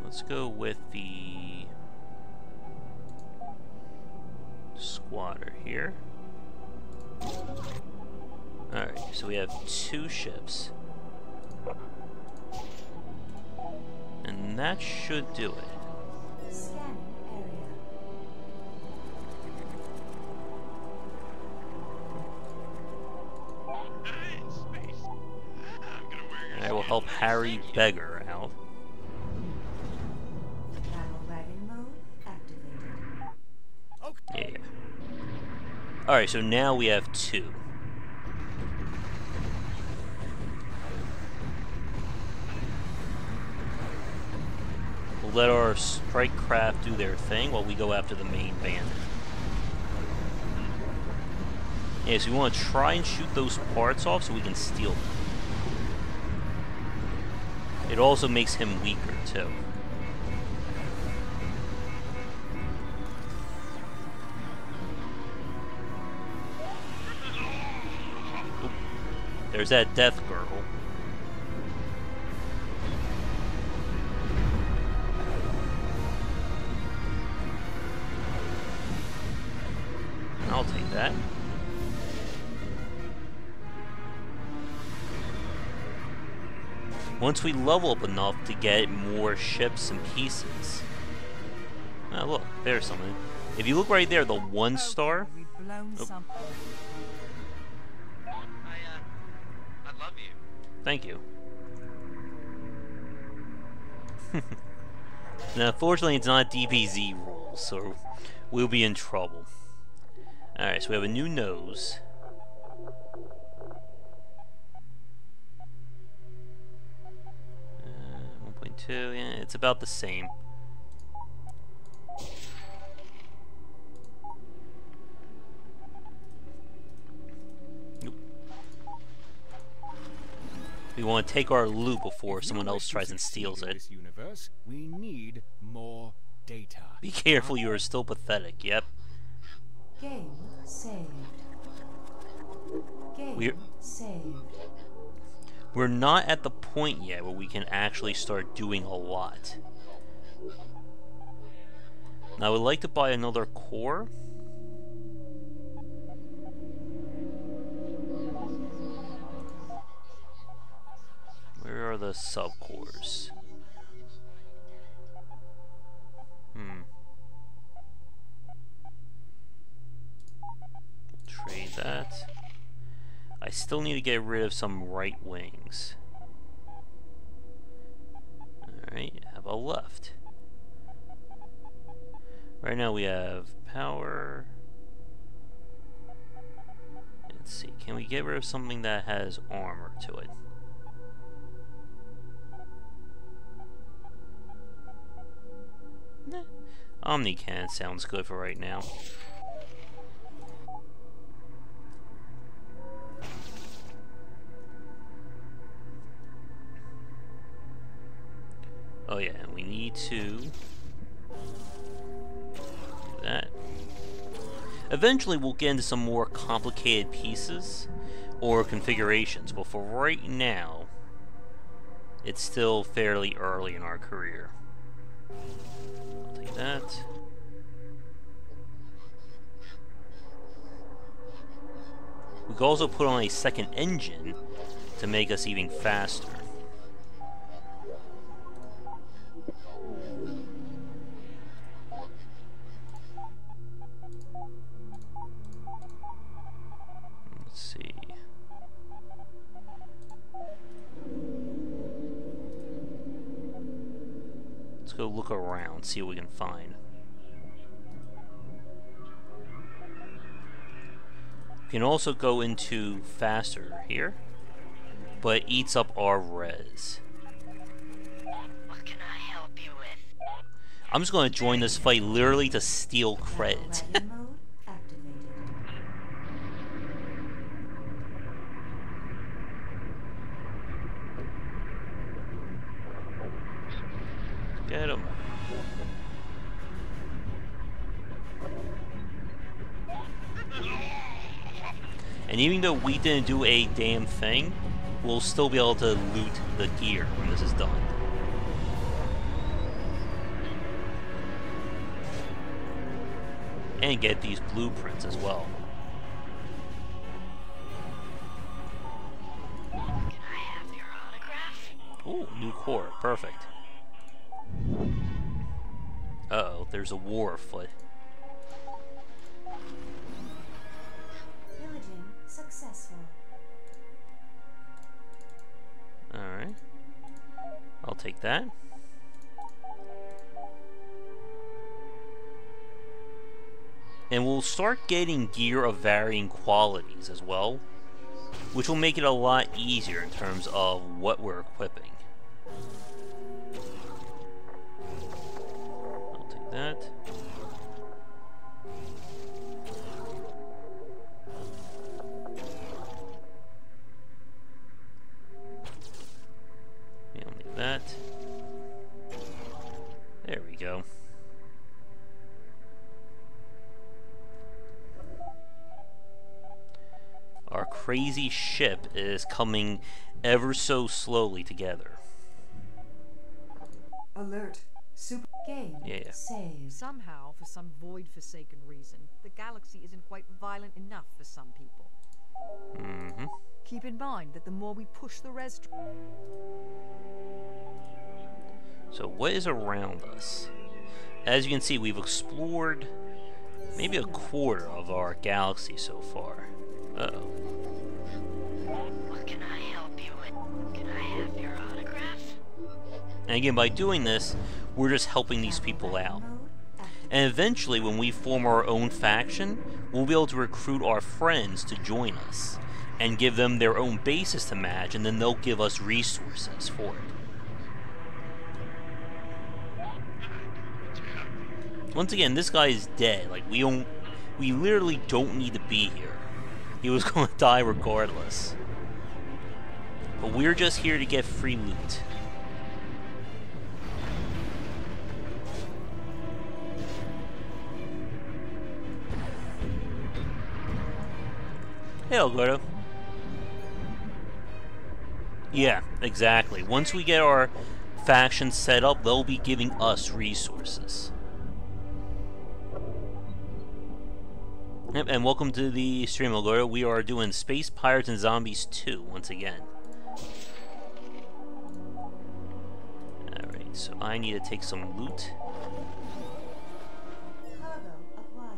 S1: Let's go with the squatter here. Alright, so we have 2 ships. And that should do it.
S2: Scanning area.
S7: Hey, space. I'm gonna wear your
S1: And I will help Harry Beggar out.
S2: Battle wagon mode activated.
S1: Yeah. Alright, so now we have 2. We'll let our strike craft do their thing while we go after the main bandit. Yeah, so we want to try and shoot those parts off so we can steal them. It also makes him weaker, too. Oop. There's that death girl. I'll take that. Once we level up enough to get more ships and pieces. Oh, look, there's something. If you look right there, the 1 star.
S5: We've blown something.
S8: I love you.
S1: Thank you. Now, unfortunately, it's not DBZ rules, so we'll be in trouble. Alright, so we have a new nose. 1.2, yeah, it's about the same. Nope. We want to take our loot before someone else tries and steals it.
S3: This universe, we need more data.
S1: Be careful, you are still pathetic, yep.
S2: Game saved. Game saved.
S1: We're not at the point yet where we can actually start doing a lot. Now, I would like to buy another core. Where are the sub-cores? Trade that. I still need to get rid of some right wings. Alright, how about left? Right now we have power. Let's see, can we get rid of something that has armor to it? Omni-Cannon sounds good for right now. Oh yeah, and we need to do that. Eventually we'll get into some more complicated pieces or configurations, but for right now, it's still fairly early in our career. I'll take that. We can also put on a second engine to make us even faster. Let's see. Let's go look around, see what we can find. We can also go into faster here, but it eats up our res.
S4: What can I help you with?
S1: I'm just going to join this fight literally to steal credit.
S2: Ready mode activated.
S1: Get him. And even though we didn't do a damn thing, we'll still be able to loot the gear when this is done. And get these blueprints as well.
S4: Can I have your autograph?
S1: Ooh, new core. Perfect. Uh-oh, there's a war afoot.
S2: Pillaging successful.
S1: Alright. I'll take that. And we'll start getting gear of varying qualities as well, which will make it a lot easier in terms of what we're equipping. crazy ship is coming ever so slowly together.
S2: Alert. Super game.
S1: Yeah.
S2: Save.
S5: Somehow, for some void-forsaken reason, the galaxy isn't quite violent enough for some people.
S1: Mm-hmm.
S5: Keep in mind that the more we push the res...
S1: So what is around us? As you can see, we've explored maybe a quarter of our galaxy so far. Uh-oh.
S4: What can I help you with? Can I have your autograph?
S1: And again, by doing this, we're just helping these people out. And eventually, when we form our own faction, we'll be able to recruit our friends to join us and give them their own bases to match, and then they'll give us resources for it. Once again, this guy is dead. Like, we literally don't need to be here. He was going to die regardless. But we're just here to get free loot. Hey, Alberto. Yeah, exactly. Once we get our faction set up, they'll be giving us resources. Yep, and welcome to the stream, Alberto. We are doing Space Pirates and Zombies 2 once again. Alright, so I need to take some loot.
S2: Cargo acquired.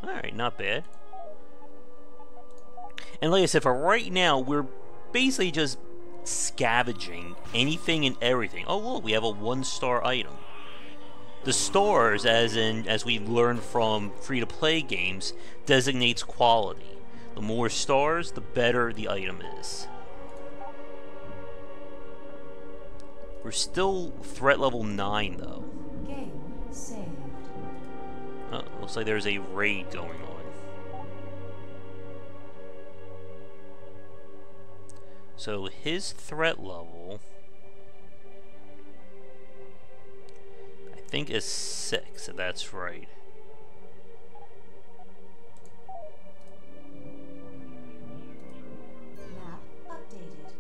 S1: Alright, not bad. And like I said, for right now, we're basically just scavenging anything and everything. Oh look, we have a 1-star item. The stars, as we learned from free-to-play games, designates quality. The more stars, the better the item is. We're still threat level 9, though.
S2: Game saved.
S1: Oh, looks like there's a raid going on. So his threat level, I think, is 6, if that's right.
S2: Map updated.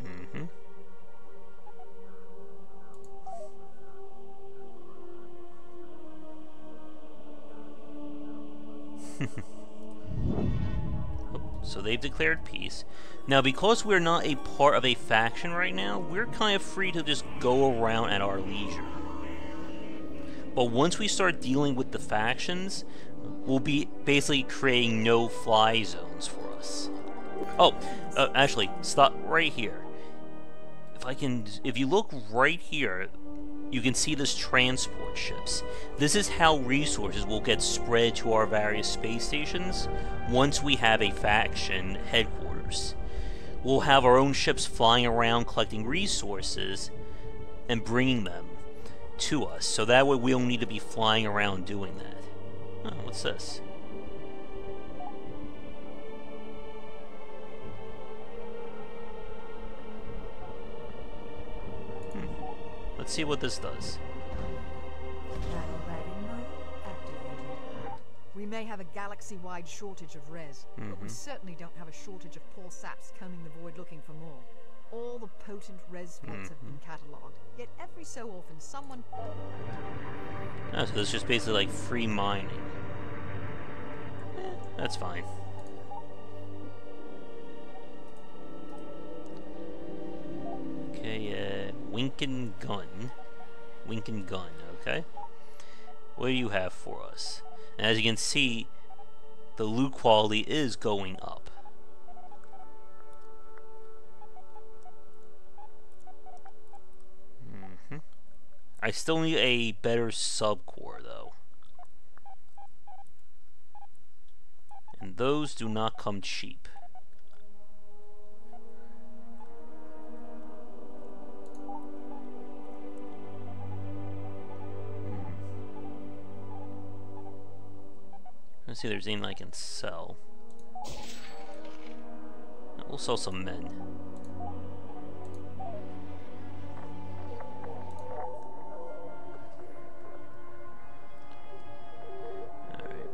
S1: Mm-hmm. So they've declared peace. Now, because we're not a part of a faction right now, we're kind of free to just go around at our leisure. But once we start dealing with the factions, we'll be basically creating no-fly zones for us. Oh, actually, stop right here. If you look right here, you can see this transport ships. This is how resources will get spread to our various space stations once we have a faction headquarters. We'll have our own ships flying around collecting resources and bringing them to us. So that way we don't need to be flying around doing that. Oh, what's this? Let's see what this does.
S2: Battle wagon mode activated.
S5: We may have a galaxy-wide shortage of res, but we certainly don't have a shortage of poor saps combing the void looking for more. All the potent res spots have been catalogued, yet every so often someone...
S1: Oh, so it's just basically like free mining. That's fine. Okay, Winkin Gun. Winkin Gun, okay. What do you have for us? And as you can see, the loot quality is going up. I still need a better subcore, though. And those do not come cheap. Let's see if there's anything I can sell. We'll sell some men.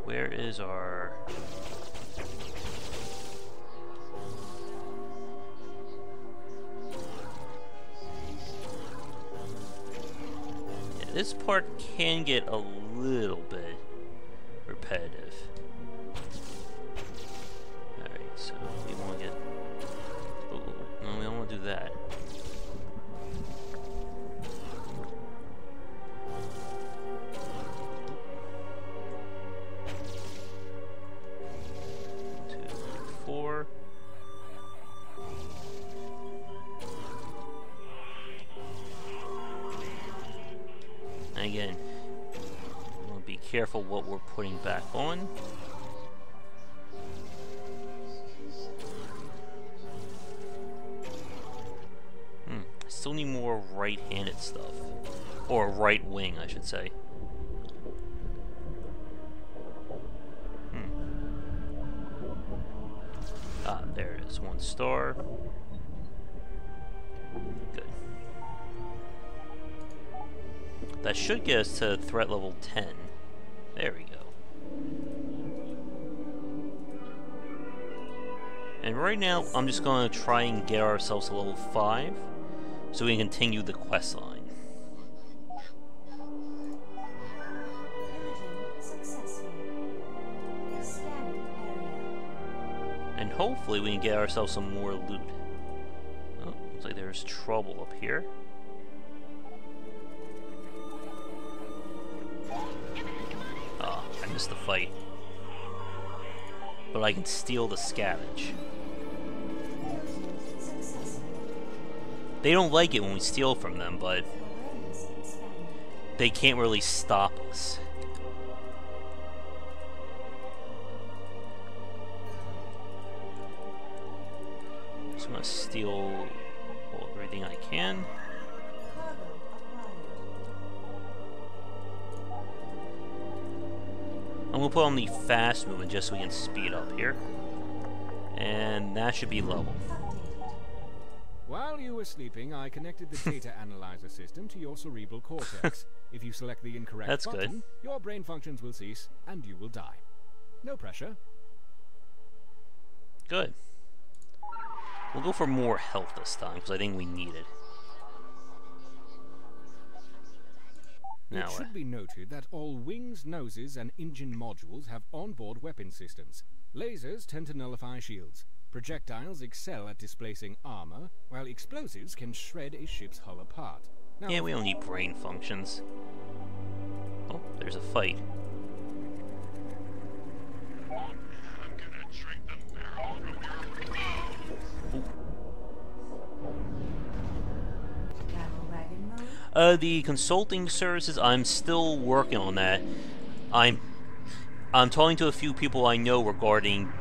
S1: where is our... Yeah, this part can get a little bit repetitive. Alright, so we want to get... Oh, no, we don't want to do that. And again, we want to be careful what we're putting back on. I still need more right-handed stuff. Or right wing, I should say. Ah, there it is. 1 star. Good. That should get us to threat level 10. There we go. And right now, I'm just going to try and get ourselves to level 5 so we can continue the quest line. And hopefully we can get ourselves some more loot. Oh, looks like there's trouble up here. Ah, I missed the fight. But I can steal the scavenge. They don't like it when we steal from them, but they can't really stop us. Just gonna steal everything I can. I'm gonna put on the fast movement just so we can speed up here. And that should be level.
S3: While you were sleeping, I connected the data analyzer system to your cerebral cortex. If you select the incorrect button, your brain functions will cease and you will die. No pressure.
S1: Good. We'll go for more health this time, because I think we need it. Now,
S3: it should be noted that all wings, noses, and engine modules have onboard weapon systems. Lasers tend to nullify shields. Projectiles excel at displacing armor, while explosives can shred a ship's hull apart. Now,
S1: yeah, we don't need brain functions. Oh, there's a fight.
S7: I'm gonna drink the marrow from your...
S1: The consulting services, I'm still working on that. I'm talking to a few people I know regarding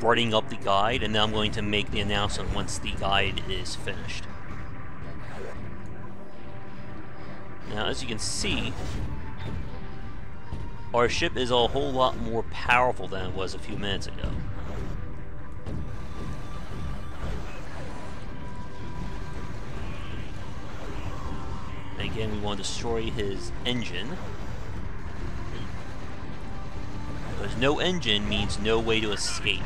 S1: writing up the guide, and then I'm going to make the announcement once the guide is finished. Now, as you can see, our ship is a whole lot more powerful than it was a few minutes ago. And again, we want to destroy his engine. Because no engine means no way to escape.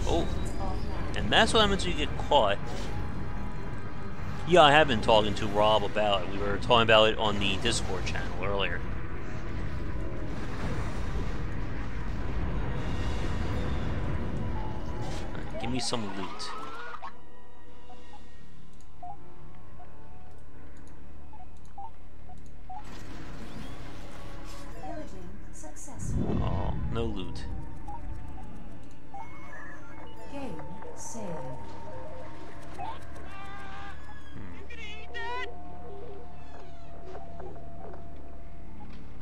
S1: Oh, and that's what happens when you get caught. Yeah, I have been talking to Rob about it. We were talking about it on the Discord channel earlier. Right, give me some loot. Oh, no loot.
S2: Game saved.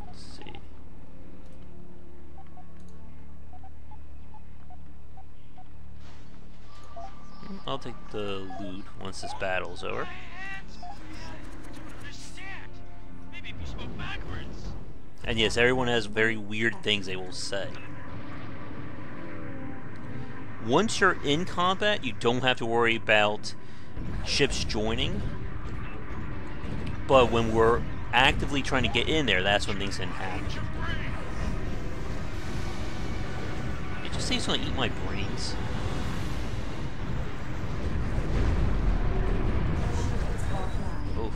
S1: Let's see. I'll take the loot once this battle's over.
S8: Maybe if you spoke backwards.
S1: And yes, everyone has very weird things they will say. once you're in combat, you don't have to worry about ships joining. But when we're actively trying to get in there, that's when things can happen. Did you just say he's gonna eat my brains? Oof.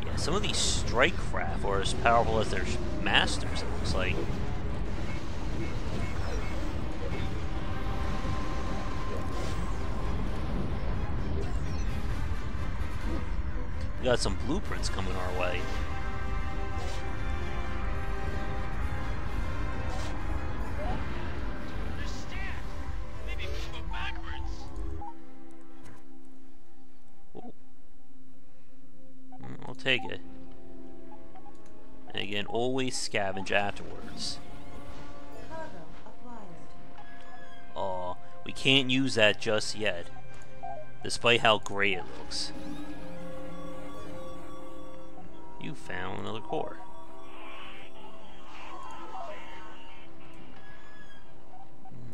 S1: Yeah, some of these strike craft are as powerful as their masters, it looks like. We got some blueprints coming our way.
S8: Maybe if you go backwards.
S1: Ooh. I'll take it. And again, always scavenge afterwards.
S2: Cargo acquired.
S1: Aw, we can't use that just yet, despite how great it looks. You found another core.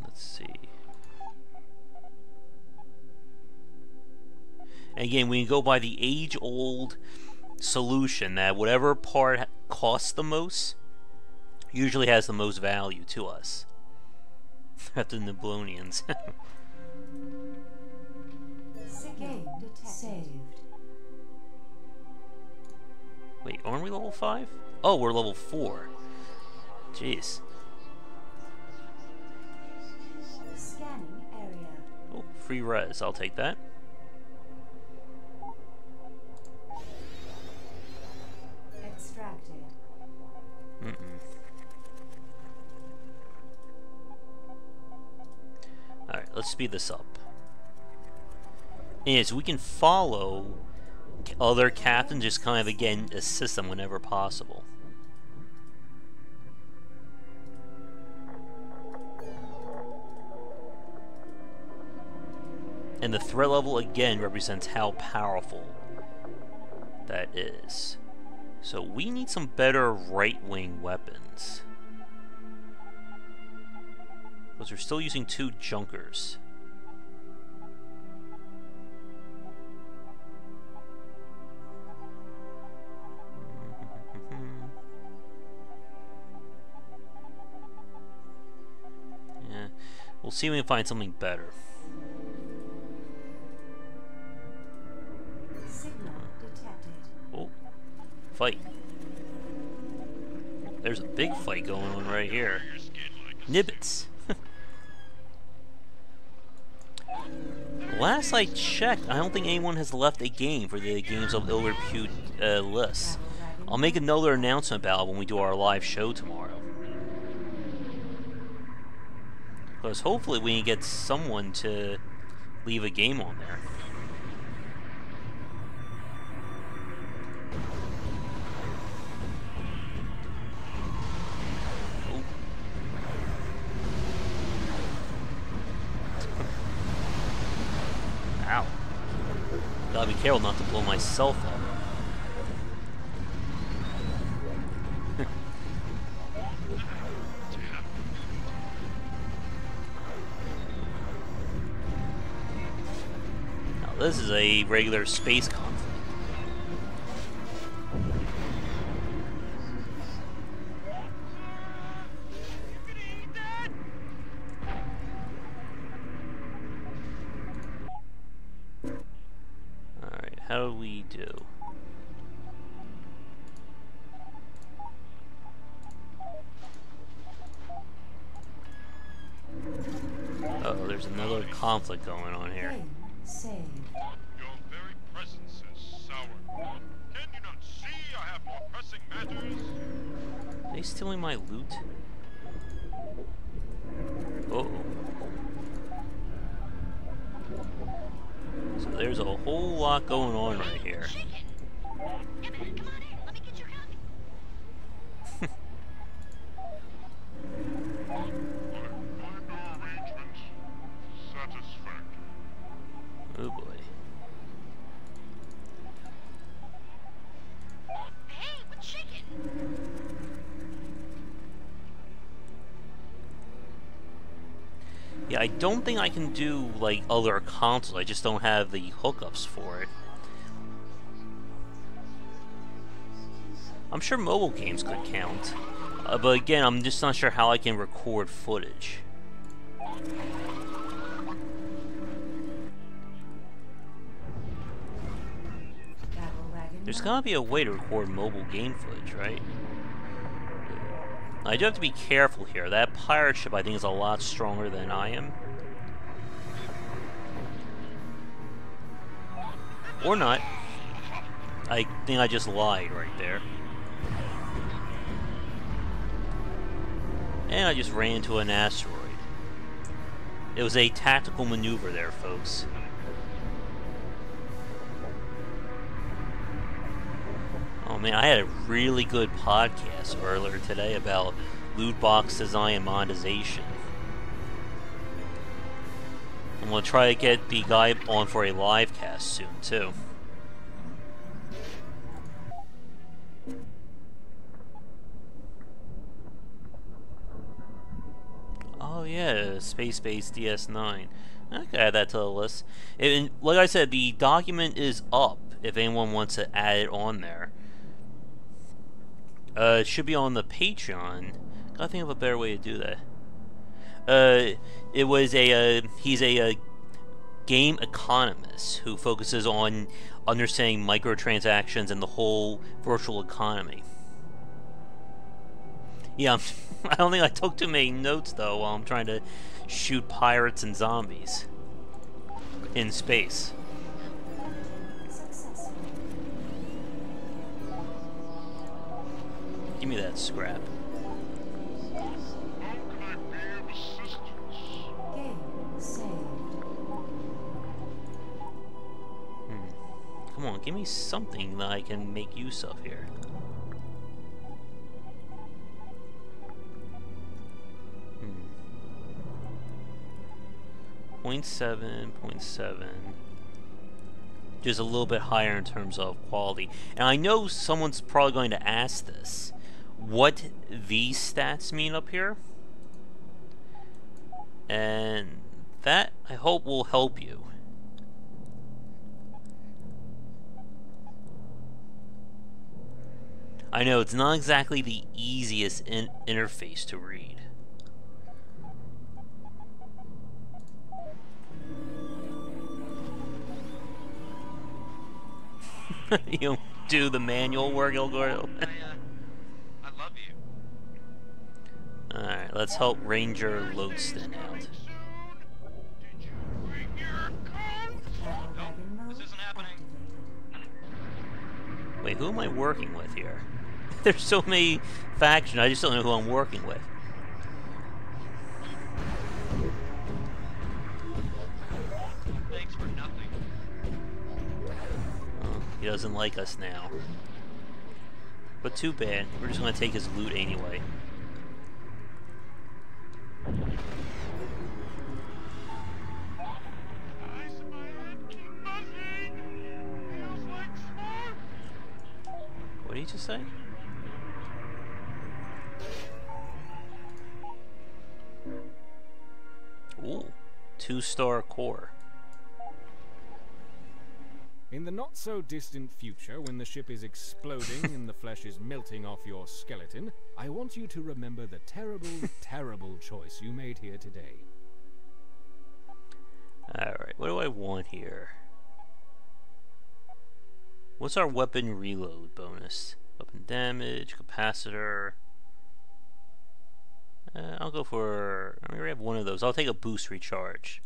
S1: Let's see. And again, we can go by the age-old solution that whatever part costs the most usually has the most value to us. After the Niblonians.
S2: Game saved.
S1: Wait, aren't we level 5? Oh, we're level 4. Jeez.
S2: Scanning area.
S1: Oh, free res. I'll take that.
S2: Extracted.
S1: Alright, let's speed this up. Yeah, so we can follow other captains, just kind of, again, assist them whenever possible. And the threat level, again, represents how powerful that is. So we need some better right-wing weapons. Because we're still using 2 junkers. Yeah, we'll see if we can find something better.
S2: Signal detected.
S1: Oh, fight. There's a big fight going on right here. Nibbits. Last I checked, I don't think anyone has left a game for the Games of Ill Repute list. I'll make another announcement about it when we do our live show tomorrow. Because hopefully we can get someone to leave a game on there. Ow. Gotta be careful not to blow myself up. Now this is a regular space conflict. How do we do? Oh, there's another conflict going on here.
S2: Game saved.
S7: Your very presence is sour. Can you not see I have more pressing matters?
S1: Are they stealing my loot? Uh-oh. So there's a whole lot going on right here.
S4: Come on in. Let me get your coffee.
S7: I find our arrangement satisfactory.
S1: Oh boy.
S4: Hey, what's shaking?
S1: Yeah, Yeah, I don't think I can do, like, other consoles. I just don't have the hookups for it. I'm sure mobile games could count. But again, I'm just not sure how I can record footage. There's gotta be a way to record mobile game footage, right? I do have to be careful here. That pirate ship, I think, is a lot stronger than I am. Or not. I think I just lied right there. And I just ran into an asteroid. It was a tactical maneuver there, folks. Oh man, I had a really good podcast earlier today about loot box design and monetization. I'm gonna try to get the guy on for a live cast soon too. Oh yeah, space-based DS9. I could add that to the list. And like I said, the document is up if anyone wants to add it on there. It should be on the Patreon. Gotta think of a better way to do that. It was he's a game economist who focuses on understanding microtransactions and the whole virtual economy. Yeah, I don't think I took too many notes though while I'm trying to shoot pirates and zombies in space. Give me that scrap.
S2: Game saved.
S1: Come on, give me something that I can make use of here. .7. Just a little bit higher in terms of quality. And I know someone's probably going to ask this. What these stats mean up here? And that, I hope, will help you. I know it's not exactly the easiest interface to read. You don't do the manual work, Elgordo.
S8: I love you.
S1: Alright, let's help Ranger Lodeston out.
S8: Did you bring your coat? No, this isn't happening.
S1: Wait, who am I working with here? There's so many factions, I just don't know who I'm working with.
S8: Thanks for nothing.
S1: He doesn't like us now. But too bad. We're just gonna take his loot anyway.
S8: Eyes in my head keep buzzing. Feels like smoke.
S1: What did he just say? Ooh, 2-star core.
S3: In the not-so-distant future, when the ship is exploding and the flesh is melting off your skeleton, I want you to remember the terrible, terrible choice you made here today.
S1: Alright, what do I want here? What's our weapon reload bonus? Weapon damage, capacitor. I'll go for... I already have one of those. I'll take a boost recharge.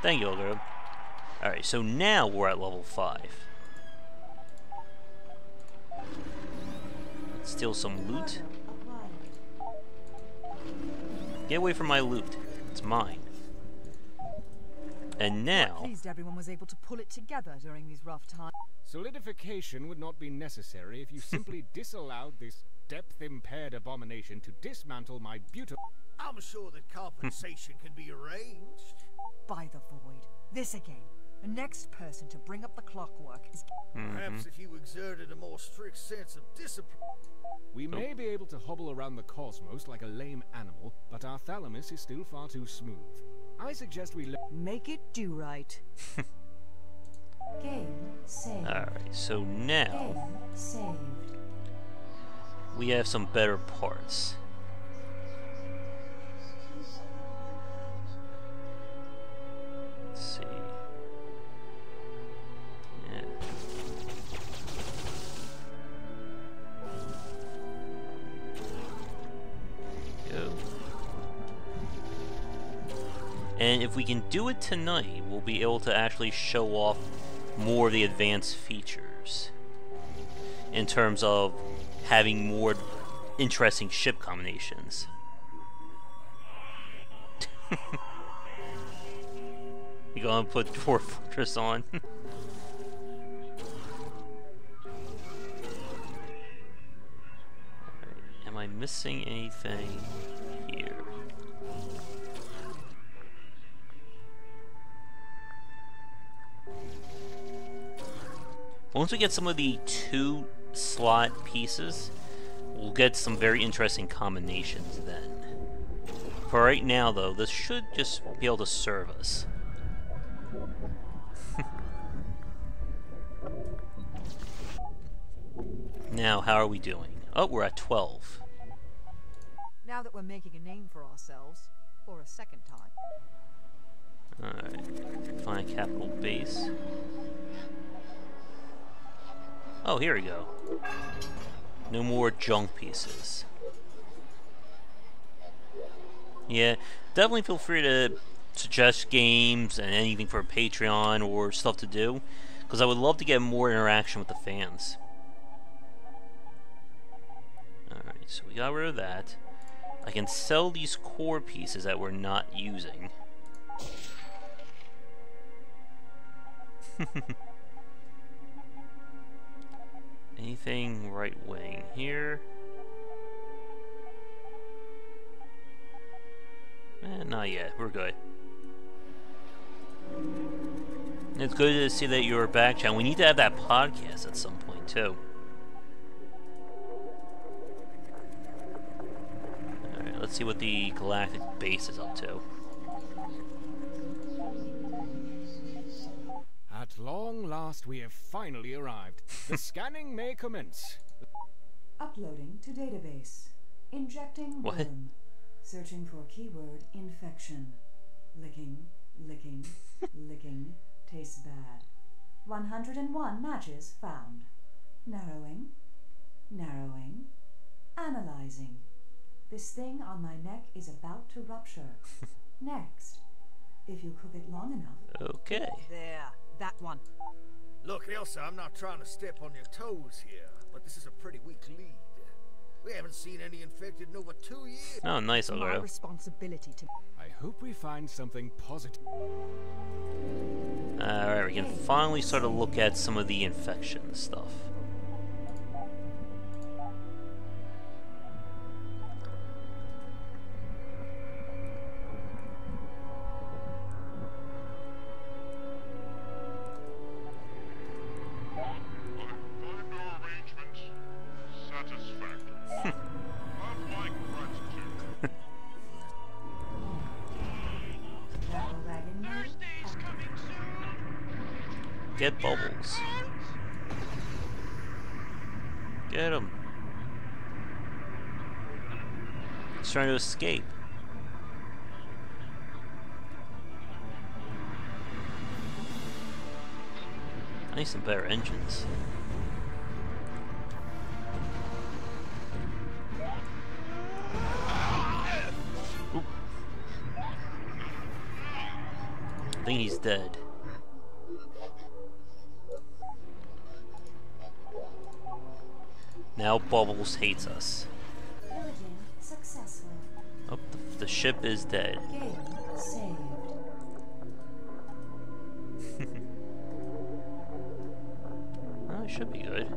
S1: Thank you, Olga. Alright, so now we're at level 5. Let's steal some loot. Get away from my loot. It's mine. And now...
S5: Pleased everyone was able to pull it together during these rough times.
S3: Solidification would not be necessary if you simply disallowed this depth-impaired abomination to dismantle my beautiful...
S6: I'm sure that compensation can be arranged.
S5: By the void. This again. The next person to bring up the clockwork is...
S6: Perhaps if you exerted a more strict sense of discipline.
S3: We may be able to hobble around the cosmos like a lame animal, but our thalamus is still far too smooth. I suggest we
S5: make it do right.
S2: Game saved.
S1: Alright, so now
S2: Game saved.
S1: we have some better parts. Let's see. Yeah. Go. And if we can do it tonight, we'll be able to actually show off more of the advanced features in terms of having more interesting ship combinations. You gonna put Dwarf Fortress on? Alright, am I missing anything here? Once we get some of the 2-slot pieces, we'll get some very interesting combinations then. For right now, though, this should just be able to serve us. Now, how are we doing? Oh, we're at 12.
S5: Now that we're making a name for ourselves, for a second time.
S1: Alright, find a capital base. Oh, here we go. No more junk pieces. Yeah, definitely feel free to suggest games and anything for Patreon or stuff to do, because I would love to get more interaction with the fans. Alright, so we got rid of that. I can sell these core pieces that we're not using. Anything right wing here? Not yet. We're good. It's good to see that you're back, Chan. We need to have that podcast at some point, too. Alright, let's see what the Galactic Base is up to.
S3: At long last, we have finally arrived. The scanning may commence.
S2: Uploading to database. Injecting
S1: What?
S2: worm. Searching for keyword infection. Licking, licking, licking. Tastes bad. 101 matches found. Narrowing, narrowing, analyzing. This thing on my neck is about to rupture. Next. If you cook it long enough.
S1: Okay.
S5: There, that one.
S6: Look, Elsa, I'm not trying to step on your toes here, but this is a pretty weak lead. We haven't seen any infected in over 2 years.
S1: Oh, nice,
S5: It's my
S1: Alvaro.
S5: responsibility to.
S3: I hope we find something positive.
S1: Alright, we can finally sort of look at some of the infection stuff.
S7: I find our arrangements satisfactory. Of my gratitude.
S2: Wagon mode.
S8: Thursday's coming soon.
S1: Get Bubbles. Get him. He's trying to escape. I need some better engines. Oop. I think he's dead. Now Bubbles hates us.
S2: Pillaging successful.
S1: Oh, the ship is dead.
S2: Game saved.
S1: Oh, it should be good.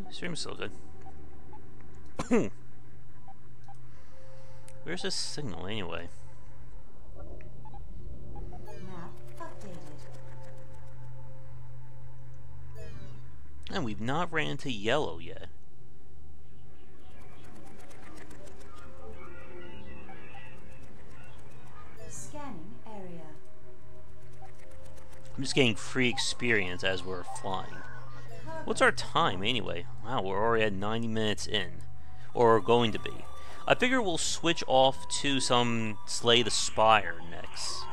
S1: Stream's still good. Where's this signal anyway?
S2: Map updated.
S1: And we've not ran into yellow yet. I'm just getting free experience as we're flying. What's our time anyway? Wow, we're already at 90 minutes in. Or going to be. I figure we'll switch off to some Slay the Spire next.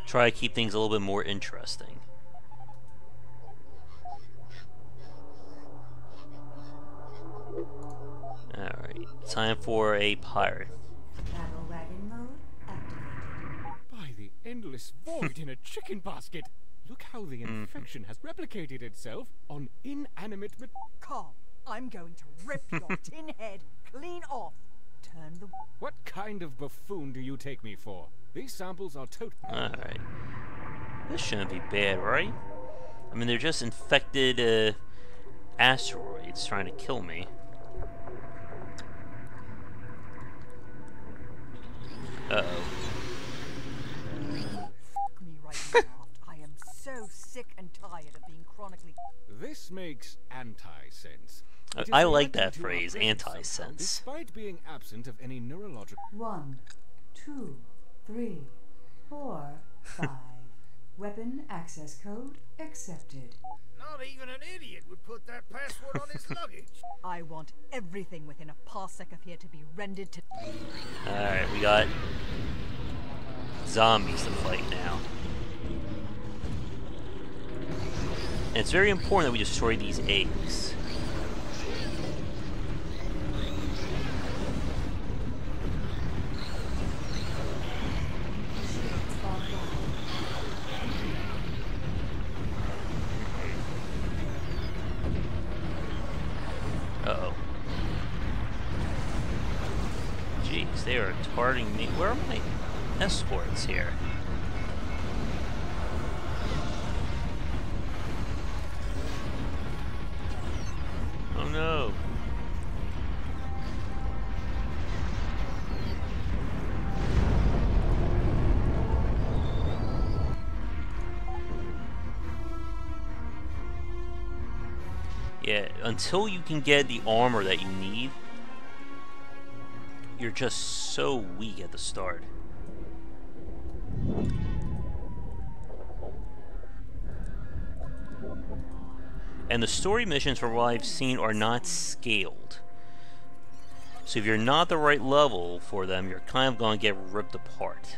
S1: Try to keep things a little bit more interesting. Alright, time for a pirate.
S2: Battle wagon mode activated.
S3: By the endless void in a chicken basket! Look how the infection has replicated itself on inanimate
S5: Calm. I'm going to rip your tin head clean off. Turn the...
S3: What kind of buffoon do you take me for? These samples are
S1: Alright. This shouldn't be bad, right? I mean, they're just infected asteroids trying to kill me. Uh-oh.
S5: me right now. I am so sick and tired of being chronically...
S3: This makes anti-sense. It is
S1: I like
S3: reacting
S1: that
S3: to our
S1: phrase,
S3: presence somehow,
S1: anti-sense.
S3: Despite being absent of any neurological...
S2: 1, 2, 3, 4, 5. Weapon access code accepted.
S6: Not even an idiot would put that password on his luggage.
S5: I want everything within a parsec of here to be rendered to...
S1: Alright, we got zombies to fight now. And it's very important that we destroy these eggs. Uh-oh. Jeez, they are targeting me. Where are my escorts here? Oh no. Yeah, until you can get the armor that you need, you're just so weak at the start. And the story missions, from what I've seen, are not scaled. So if you're not the right level for them, you're kind of going to get ripped apart.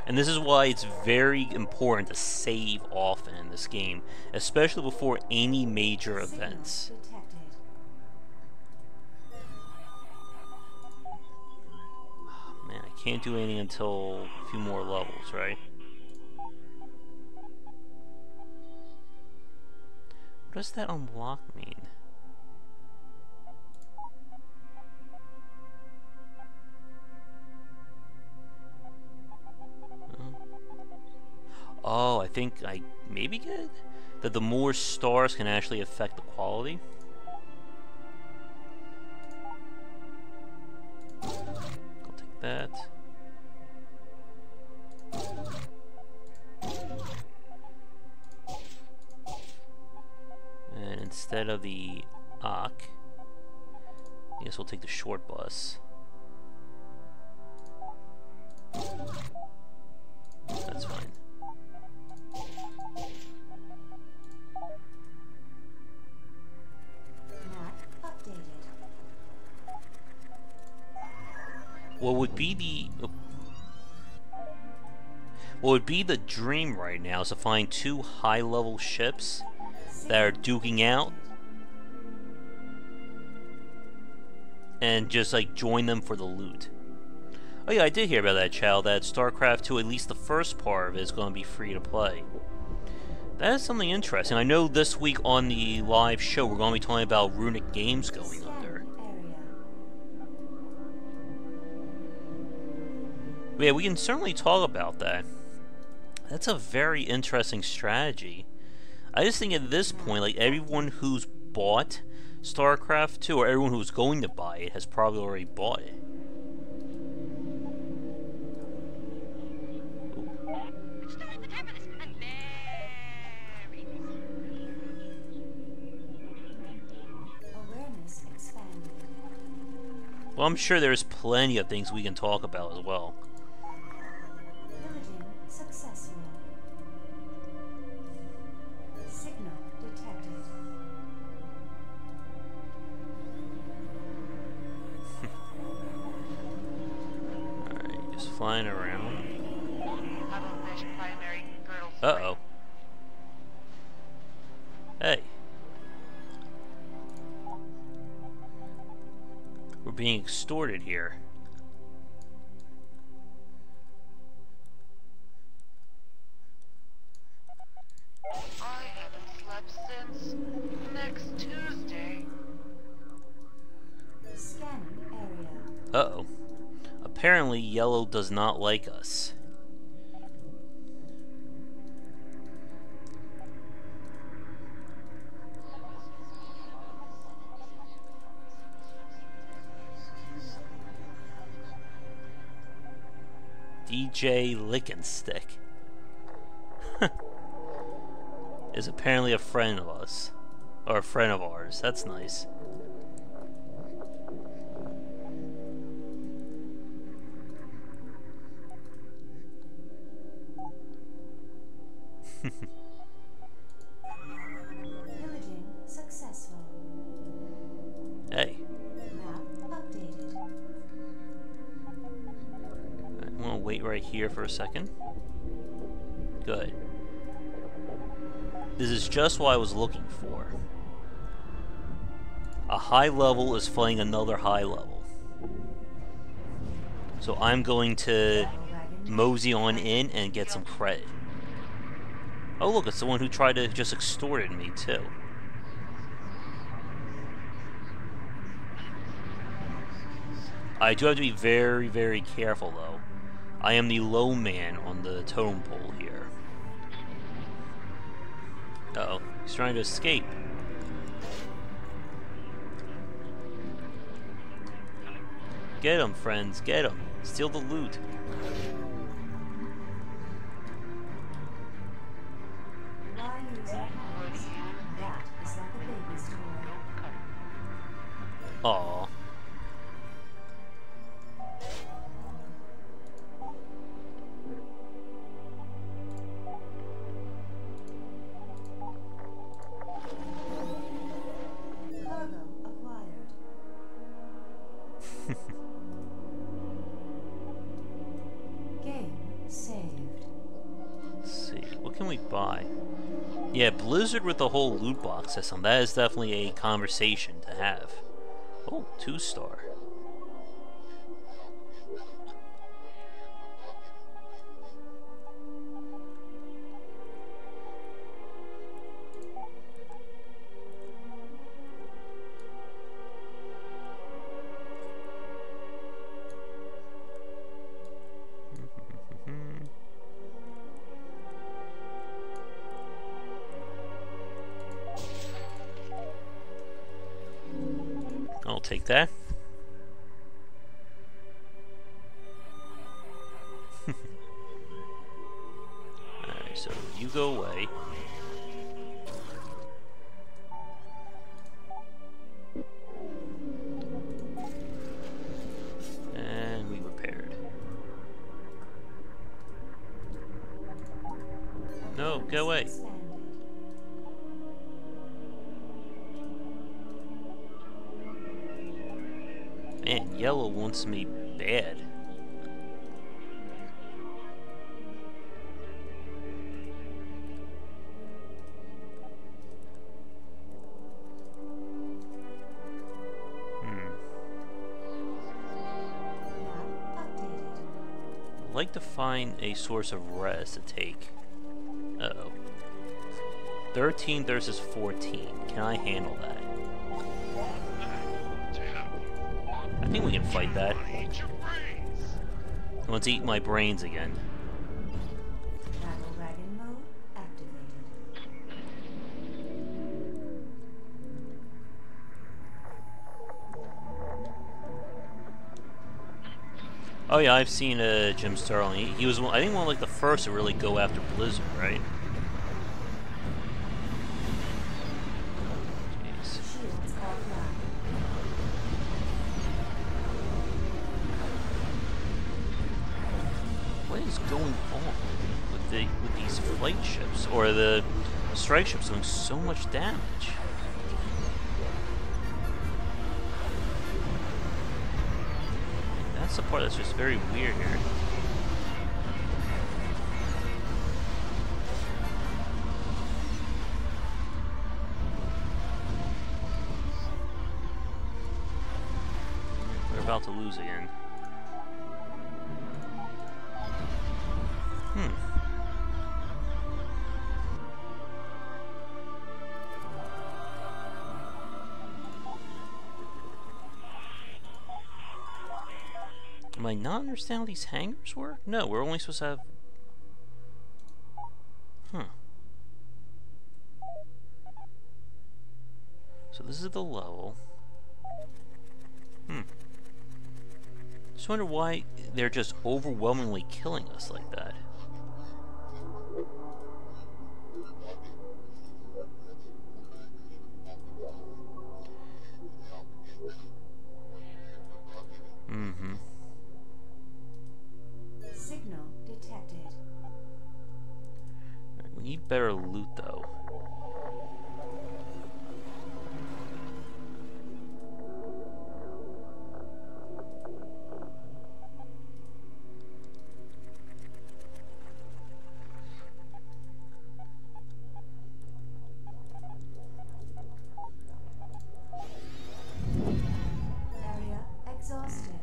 S1: And this is why it's very important to save often in this game, especially before any major events.
S2: Detected.
S1: Man, I can't do anything until a few more levels, right? What does that unlock mean? Oh, I think I maybe get that the more stars can actually affect the quality. I'll take that. And instead of the Ak, I guess we'll take the short bus. That's fine. What would be the dream right now is to find 2 high-level ships that are duking out and just like join them for the loot. Oh yeah, I did hear about that, child, that StarCraft 2, at least the first part of it, is going to be free to play. That is something interesting. I know this week on the live show we're going to be talking about Runic Games going under. But yeah, we can certainly talk about that. That's a very interesting strategy. I just think at this point, like, everyone who's bought StarCraft 2, or everyone who's going to buy it, has probably already bought it.
S2: Awareness expanded.
S1: Well, I'm sure there's plenty of things we can talk about as well.
S2: Pillaging
S1: flying around. Uh-oh. Hey. We're being extorted here.
S4: I haven't slept since next Tuesday.
S2: Scanning area.
S1: Uh-oh. Apparently, Yellow does not like us. DJ Lickenstick is apparently a friend of us. Or a friend of ours. That's nice.
S2: Pillaging successful.
S1: Hey.
S2: Map updated.
S1: I'm gonna wait right here for a second. Good. This is just what I was looking for. A high level is fighting another high level. So I'm going to mosey on in and get some credit. Oh look, it's the one who tried to just extorted me too. I do have to be very, very careful though. I am the low man on the totem pole here. Uh-oh, he's trying to escape. Get him, friends, get him. Steal the loot.
S2: Why use your hands? That is like a baby's toy.
S1: Aww.
S2: Cargo acquired. Game saved.
S1: Let's see, what can we buy? Yeah, Blizzard with the whole loot box system, that is definitely a conversation to have. Oh, 2-star. I'll take that. Alright, so you go away. And we repaired. No, go away.
S2: Expanded.
S1: Man, Yellow wants me bad.
S2: Map updated.
S1: I'd like to find a source of res to take. Uh-oh. 13 versus 14. Can I handle that? I think we can fight that.
S7: Eat your brains!
S1: He wants to eat my brains again.
S2: Battle wagon mode activated.
S1: Oh yeah, I've seen Jim Sterling. He was, I think, one of like the first to really go after Blizzard, right? Jeez.
S2: Shields offline.
S1: What is going on with these flight ships or the strike ships doing so much damage? That's the part that's just very weird here. about to lose again. Am I not understanding how these hangars work? No, we're only supposed to have... So this is the level. Just wonder why they're just overwhelmingly killing us like that.
S2: Signal detected.
S1: Right, we need better loot though.
S2: Area exhausted.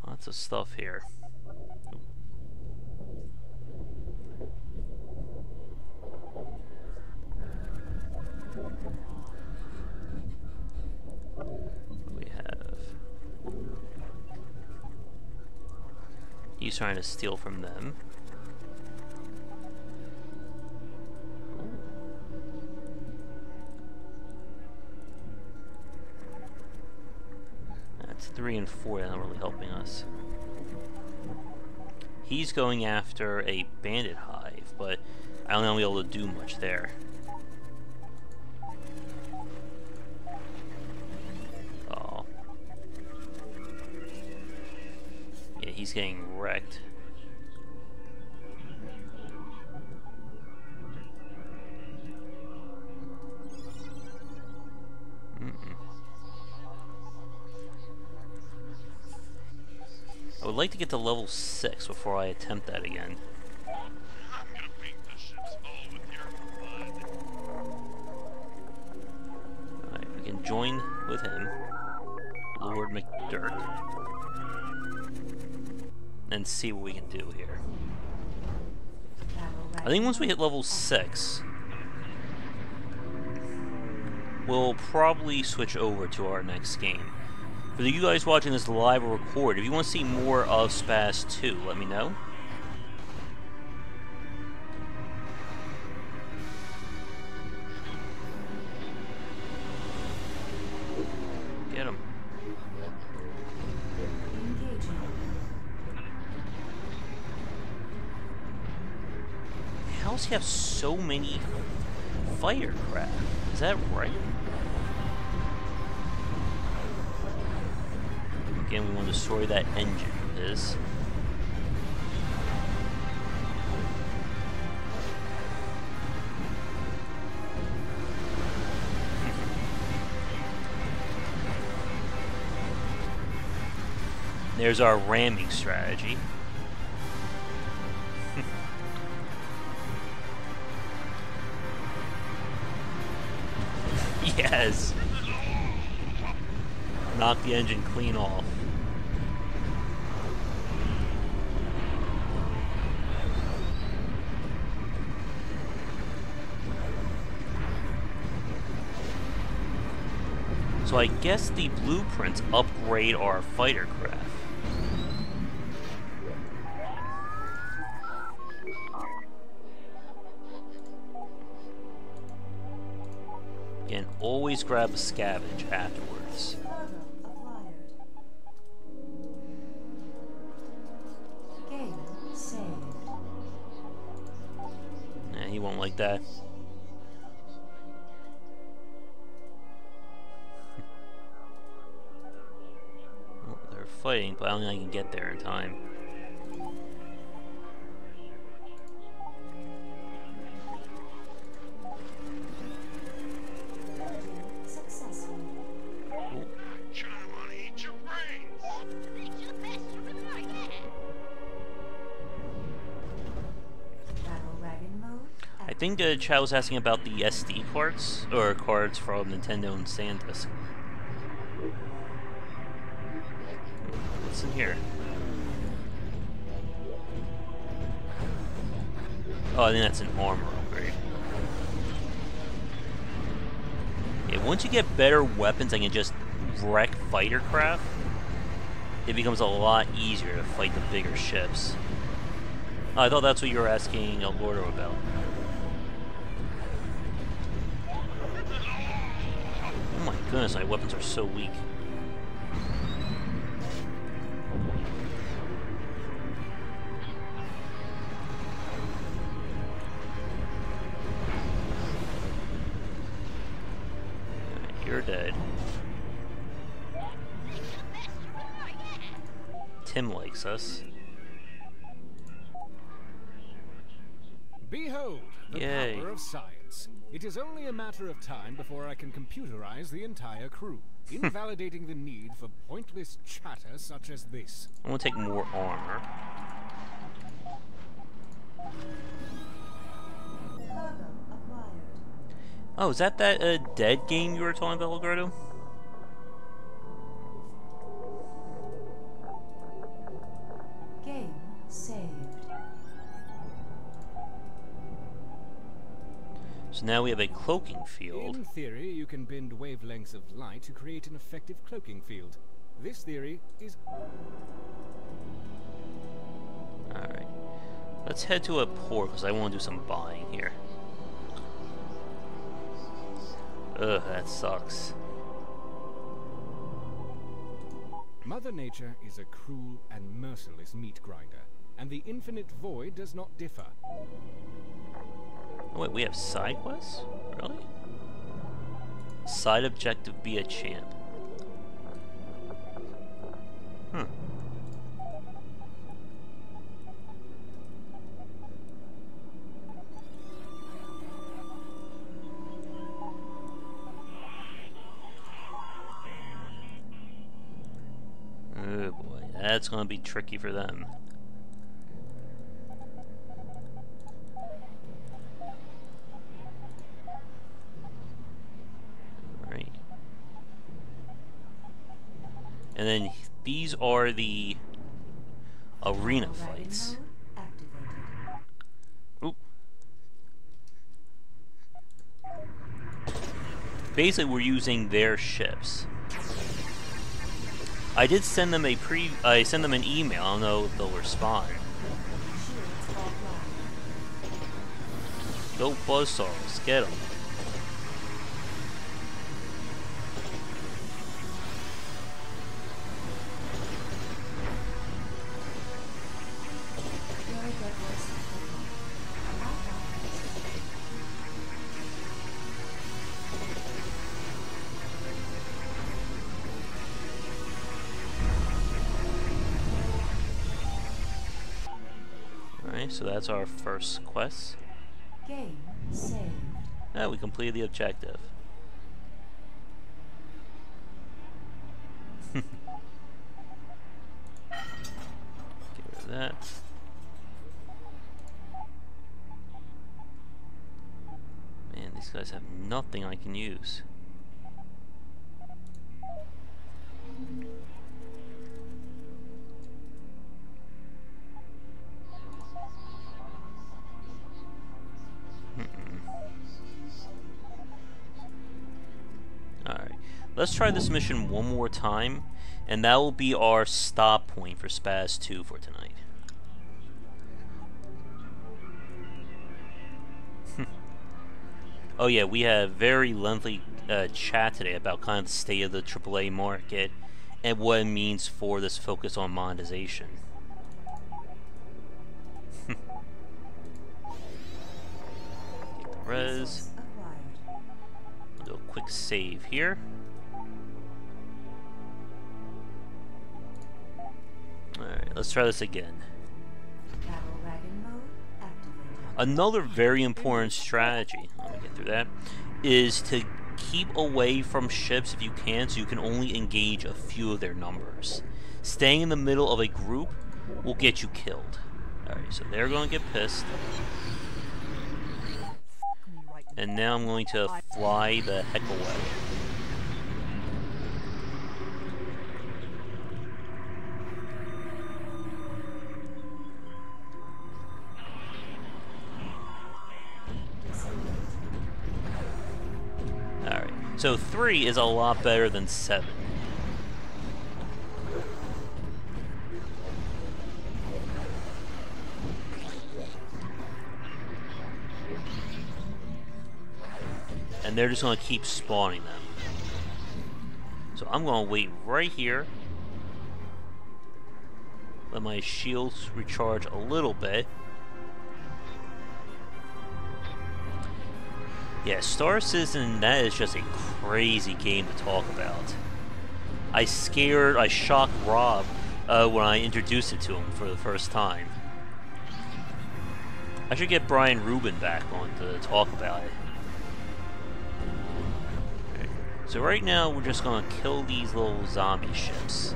S1: Lots of stuff here. What do we have? He's trying to steal from them. That's 3 and 4, not really helping us. He's going after a bandit hive, but I don't know if we'll be able to do much there. Oh. Yeah, he's getting wrecked. I would like to get to level 6 before I attempt that again.
S7: I'm gonna paint the ship's hull with your blood.
S1: Alright, we can join with him, Lord McDirt, and see what we can do here. I think once we hit level 6, we'll probably switch over to our next game. For you guys watching this live or record, if you want to see more of SPAZ 2, let me know. Get him. How does he have so many fighter craft? Is that right? Again, we want to destroy that engine of his. There's our ramming strategy. Yes! Knock the engine clean off. So I guess the blueprints upgrade our fighter craft. Again, always grab a scavenge afterwards.
S2: Game saved.
S1: Nah, he won't like that. Well, they're fighting, but I don't think I can get there in time.
S2: Successful.
S7: China wanna eat your brains.
S2: Battle wagon mode.
S1: I think Chad was asking about the SD cards, or cards from Nintendo and SanDisk. What's in here? Oh, I think that's an armor upgrade. Yeah, once you get better weapons and can just wreck fighter craft, it becomes a lot easier to fight the bigger ships. Oh, I thought that's what you were asking Gordo about. Oh my goodness, my weapons are so weak. You're dead. Tim likes us.
S3: Behold, the
S1: Yay.
S3: power of science. It is only a matter of time before I can computerize the entire crew, invalidating the need for pointless chatter such as this.
S1: I want to take more armor.
S2: Cargo acquired.
S1: Oh, is that dead game you were talking about, Alberto?
S2: Game saved.
S1: So now we have a cloaking field.
S3: In theory, you can bend wavelengths of light to create an effective cloaking field. This theory is...
S1: Alright. Let's head to a port, because I want to do some buying here. Ugh, that sucks.
S3: Mother Nature is a cruel and merciless meat grinder, and the infinite void does not differ.
S1: Oh, wait, we have side quests? Really? Side objective, be a champ. Hmm. Oh boy, that's gonna be tricky for them. Alright. And then these are the arena fights. Oop. Basically, we're using their ships. I did send them I sent them an email. I don't know if they'll respond. Go Buzzsaws, get them. Alright, so that's our first quest.
S2: Game saved.
S1: Ah, we completed the objective. Get rid of that. Man, these guys have nothing I can use. Alright, let's try this mission one more time, and that will be our stop point for SPAZ 2 for tonight. Oh yeah, we have very lengthy chat today about kind of the state of the AAA market and what it means for this focus on monetization. Get the res. We'll do a quick save here. Alright, let's try this again.
S2: Battle wagon mode activated.
S1: Another very important strategy, let me get through that, is to keep away from ships if you can, so you can only engage a few of their numbers. Staying in the middle of a group will get you killed. Alright, so they're going to get pissed. And now I'm going to fly the heck away. Alright, so 3 is a lot better than 7. And they're just going to keep spawning them. So I'm going to wait right here. Let my shields recharge a little bit. Yeah, Star Citizen, that is just a crazy game to talk about. I shocked Rob when I introduced it to him for the first time. I should get Brian Rubin back on to talk about it. So right now, we're just gonna kill these little zombie ships.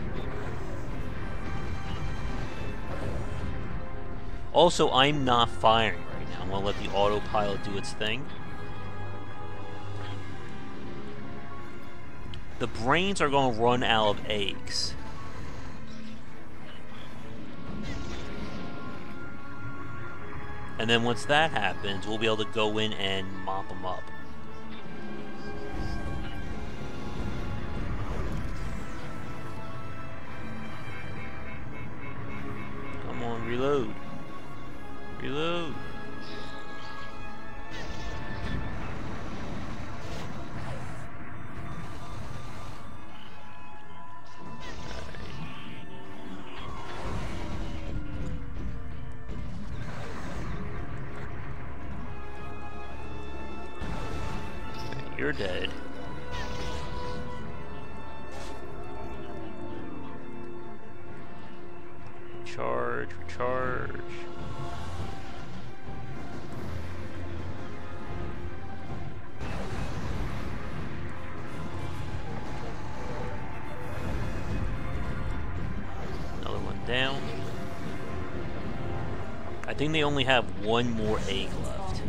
S1: Also, I'm not firing right now. I'm gonna let the autopilot do its thing. The brains are gonna run out of eggs. And then once that happens, we'll be able to go in and mop them up. Reload. Reload. Right, you're dead. Recharge, recharge. Another one down. I think they only have one more egg left.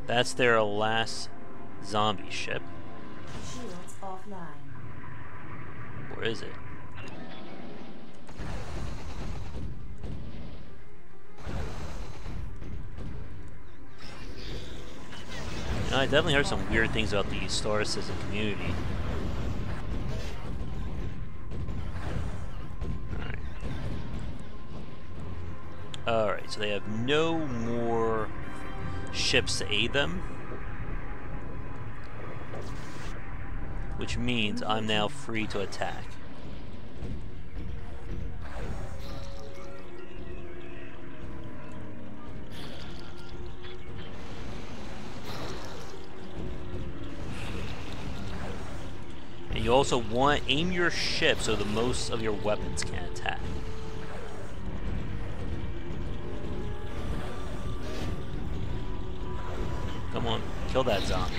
S1: That's their last zombie ship.
S2: Shields offline.
S1: Where is it? You know, I definitely heard some weird things about the Star Citizen community. Alright, so they have no more ships to aid them, which means I'm now free to attack. And you also want to aim your ship so the most of your weapons can attack. Come on, kill that zombie.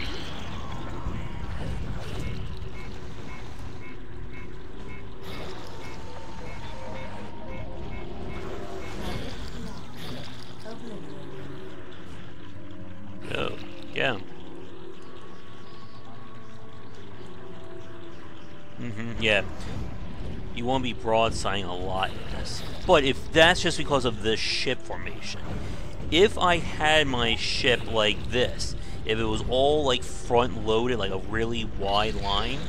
S1: Go, get him. Yeah. You won't be broadsiding a lot in this. But if that's just because of this ship formation. If I had my ship like this, if it was all like front loaded, like a really wide line,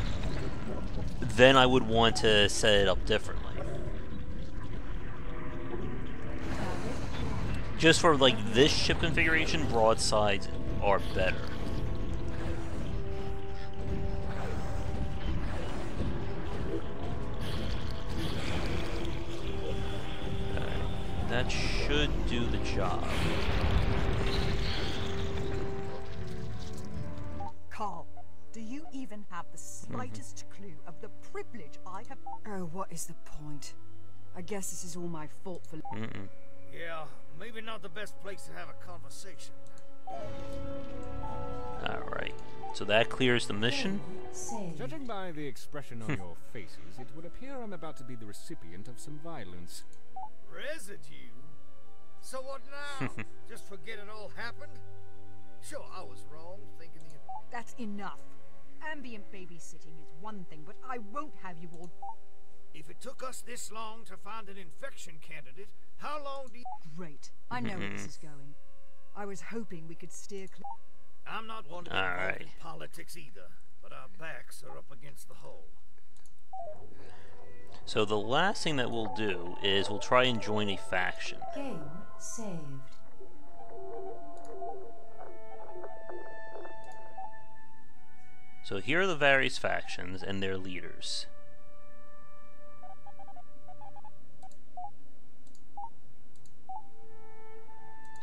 S1: then I would want to set it up differently. Just for like this ship configuration, broadsides are better. That should do the job.
S5: Carl, do you even have the slightest clue of the privilege I have?
S2: Oh, what is the point?
S5: I guess this is all my fault for...
S6: Yeah, maybe not the best place to have a conversation.
S1: Alright, so that clears the mission.
S2: Save.
S3: Judging by the expression on your faces, it would appear I'm about to be the recipient of some violence.
S6: Residue? So what now? Just forget it all happened? Sure, I was wrong, thinking the...
S5: That's enough. Ambient babysitting is one thing, but I won't have you all...
S6: If it took us this long to find an infection candidate, how long do you...
S5: Great. I know where this is going. I was hoping we could steer clear...
S6: I'm not one to get involved in politics either, but our backs are up against the hole.
S1: So the last thing that we'll do is we'll try and join a faction.
S2: Game saved.
S1: So here are the various factions and their leaders.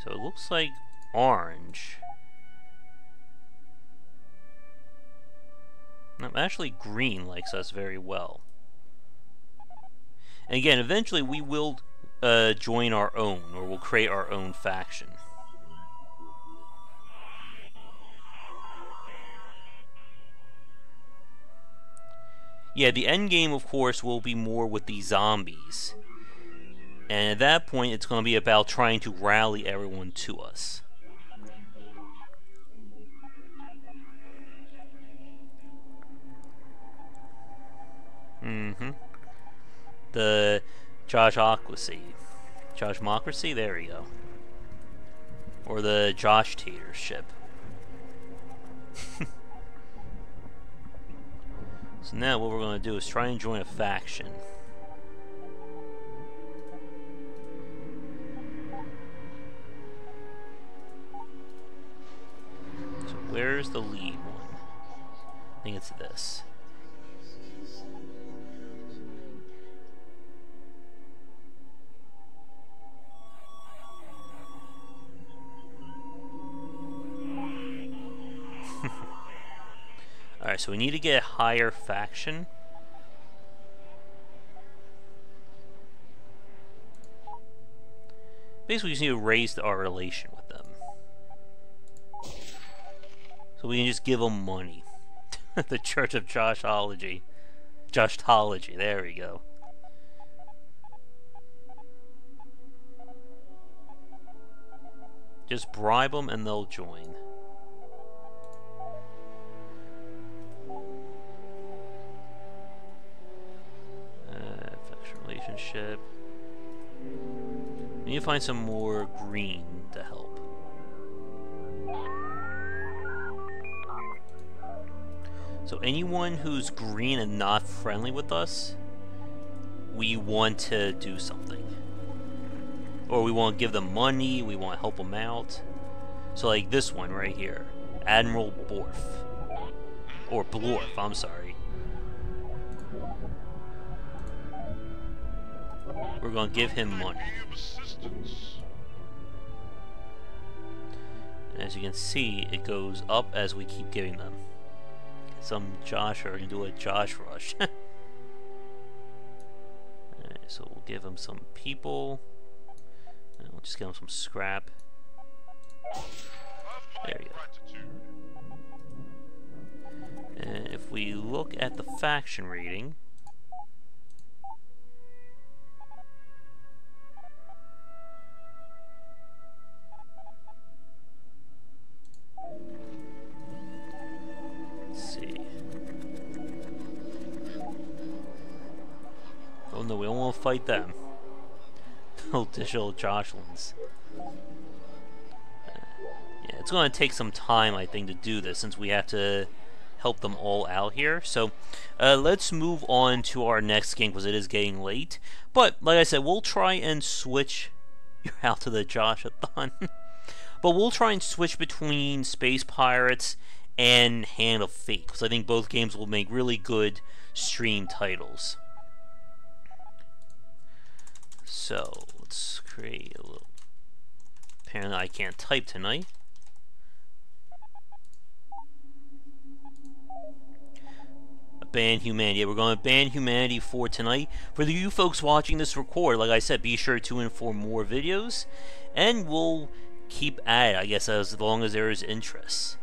S1: So it looks like orange. No, actually green likes us very well. And again, eventually we will join our own, or we'll create our own faction. Yeah, the end game, of course, will be more with the zombies. And at that point, it's going to be about trying to rally everyone to us. The Joshocracy. Joshmocracy? There we go. Or the Josh Tatership. So now what we're going to do is try and join a faction. So where's the lead one? I think it's this. Alright, so we need to get a higher faction. Basically, we just need to raise our relation with them. So we can just give them money. The Church of Joshology. Joshtology, there we go. Just bribe them and they'll join. Relationship. We need to find some more green to help. So anyone who's green and not friendly with us, we want to do something. Or we want to give them money, we want to help them out. So like this one right here, Admiral Borf. Or Blorf, I'm sorry. We're going to give him money. And as you can see, it goes up as we keep giving them. Some Josh are going to do a Josh rush. Alright, so we'll give him some people. And we'll just give him some scrap. There you go. And if we look at the faction rating, no, we don't want to fight them. Little digital Joshlins. Yeah, it's going to take some time, I think, to do this, since we have to help them all out here. So, let's move on to our next game, because it is getting late. But, like I said, we'll try and switch... You're out to the Joshathon. But we'll try and switch between Space Pirates and Hand of Fate, because I think both games will make really good stream titles. So, let's create a little... Apparently I can't type tonight. ban humanity. Yeah, we're going to ban humanity for tonight. For you folks watching this record, like I said, be sure to tune in for more videos, and we'll keep at it, I guess, as long as there is interest.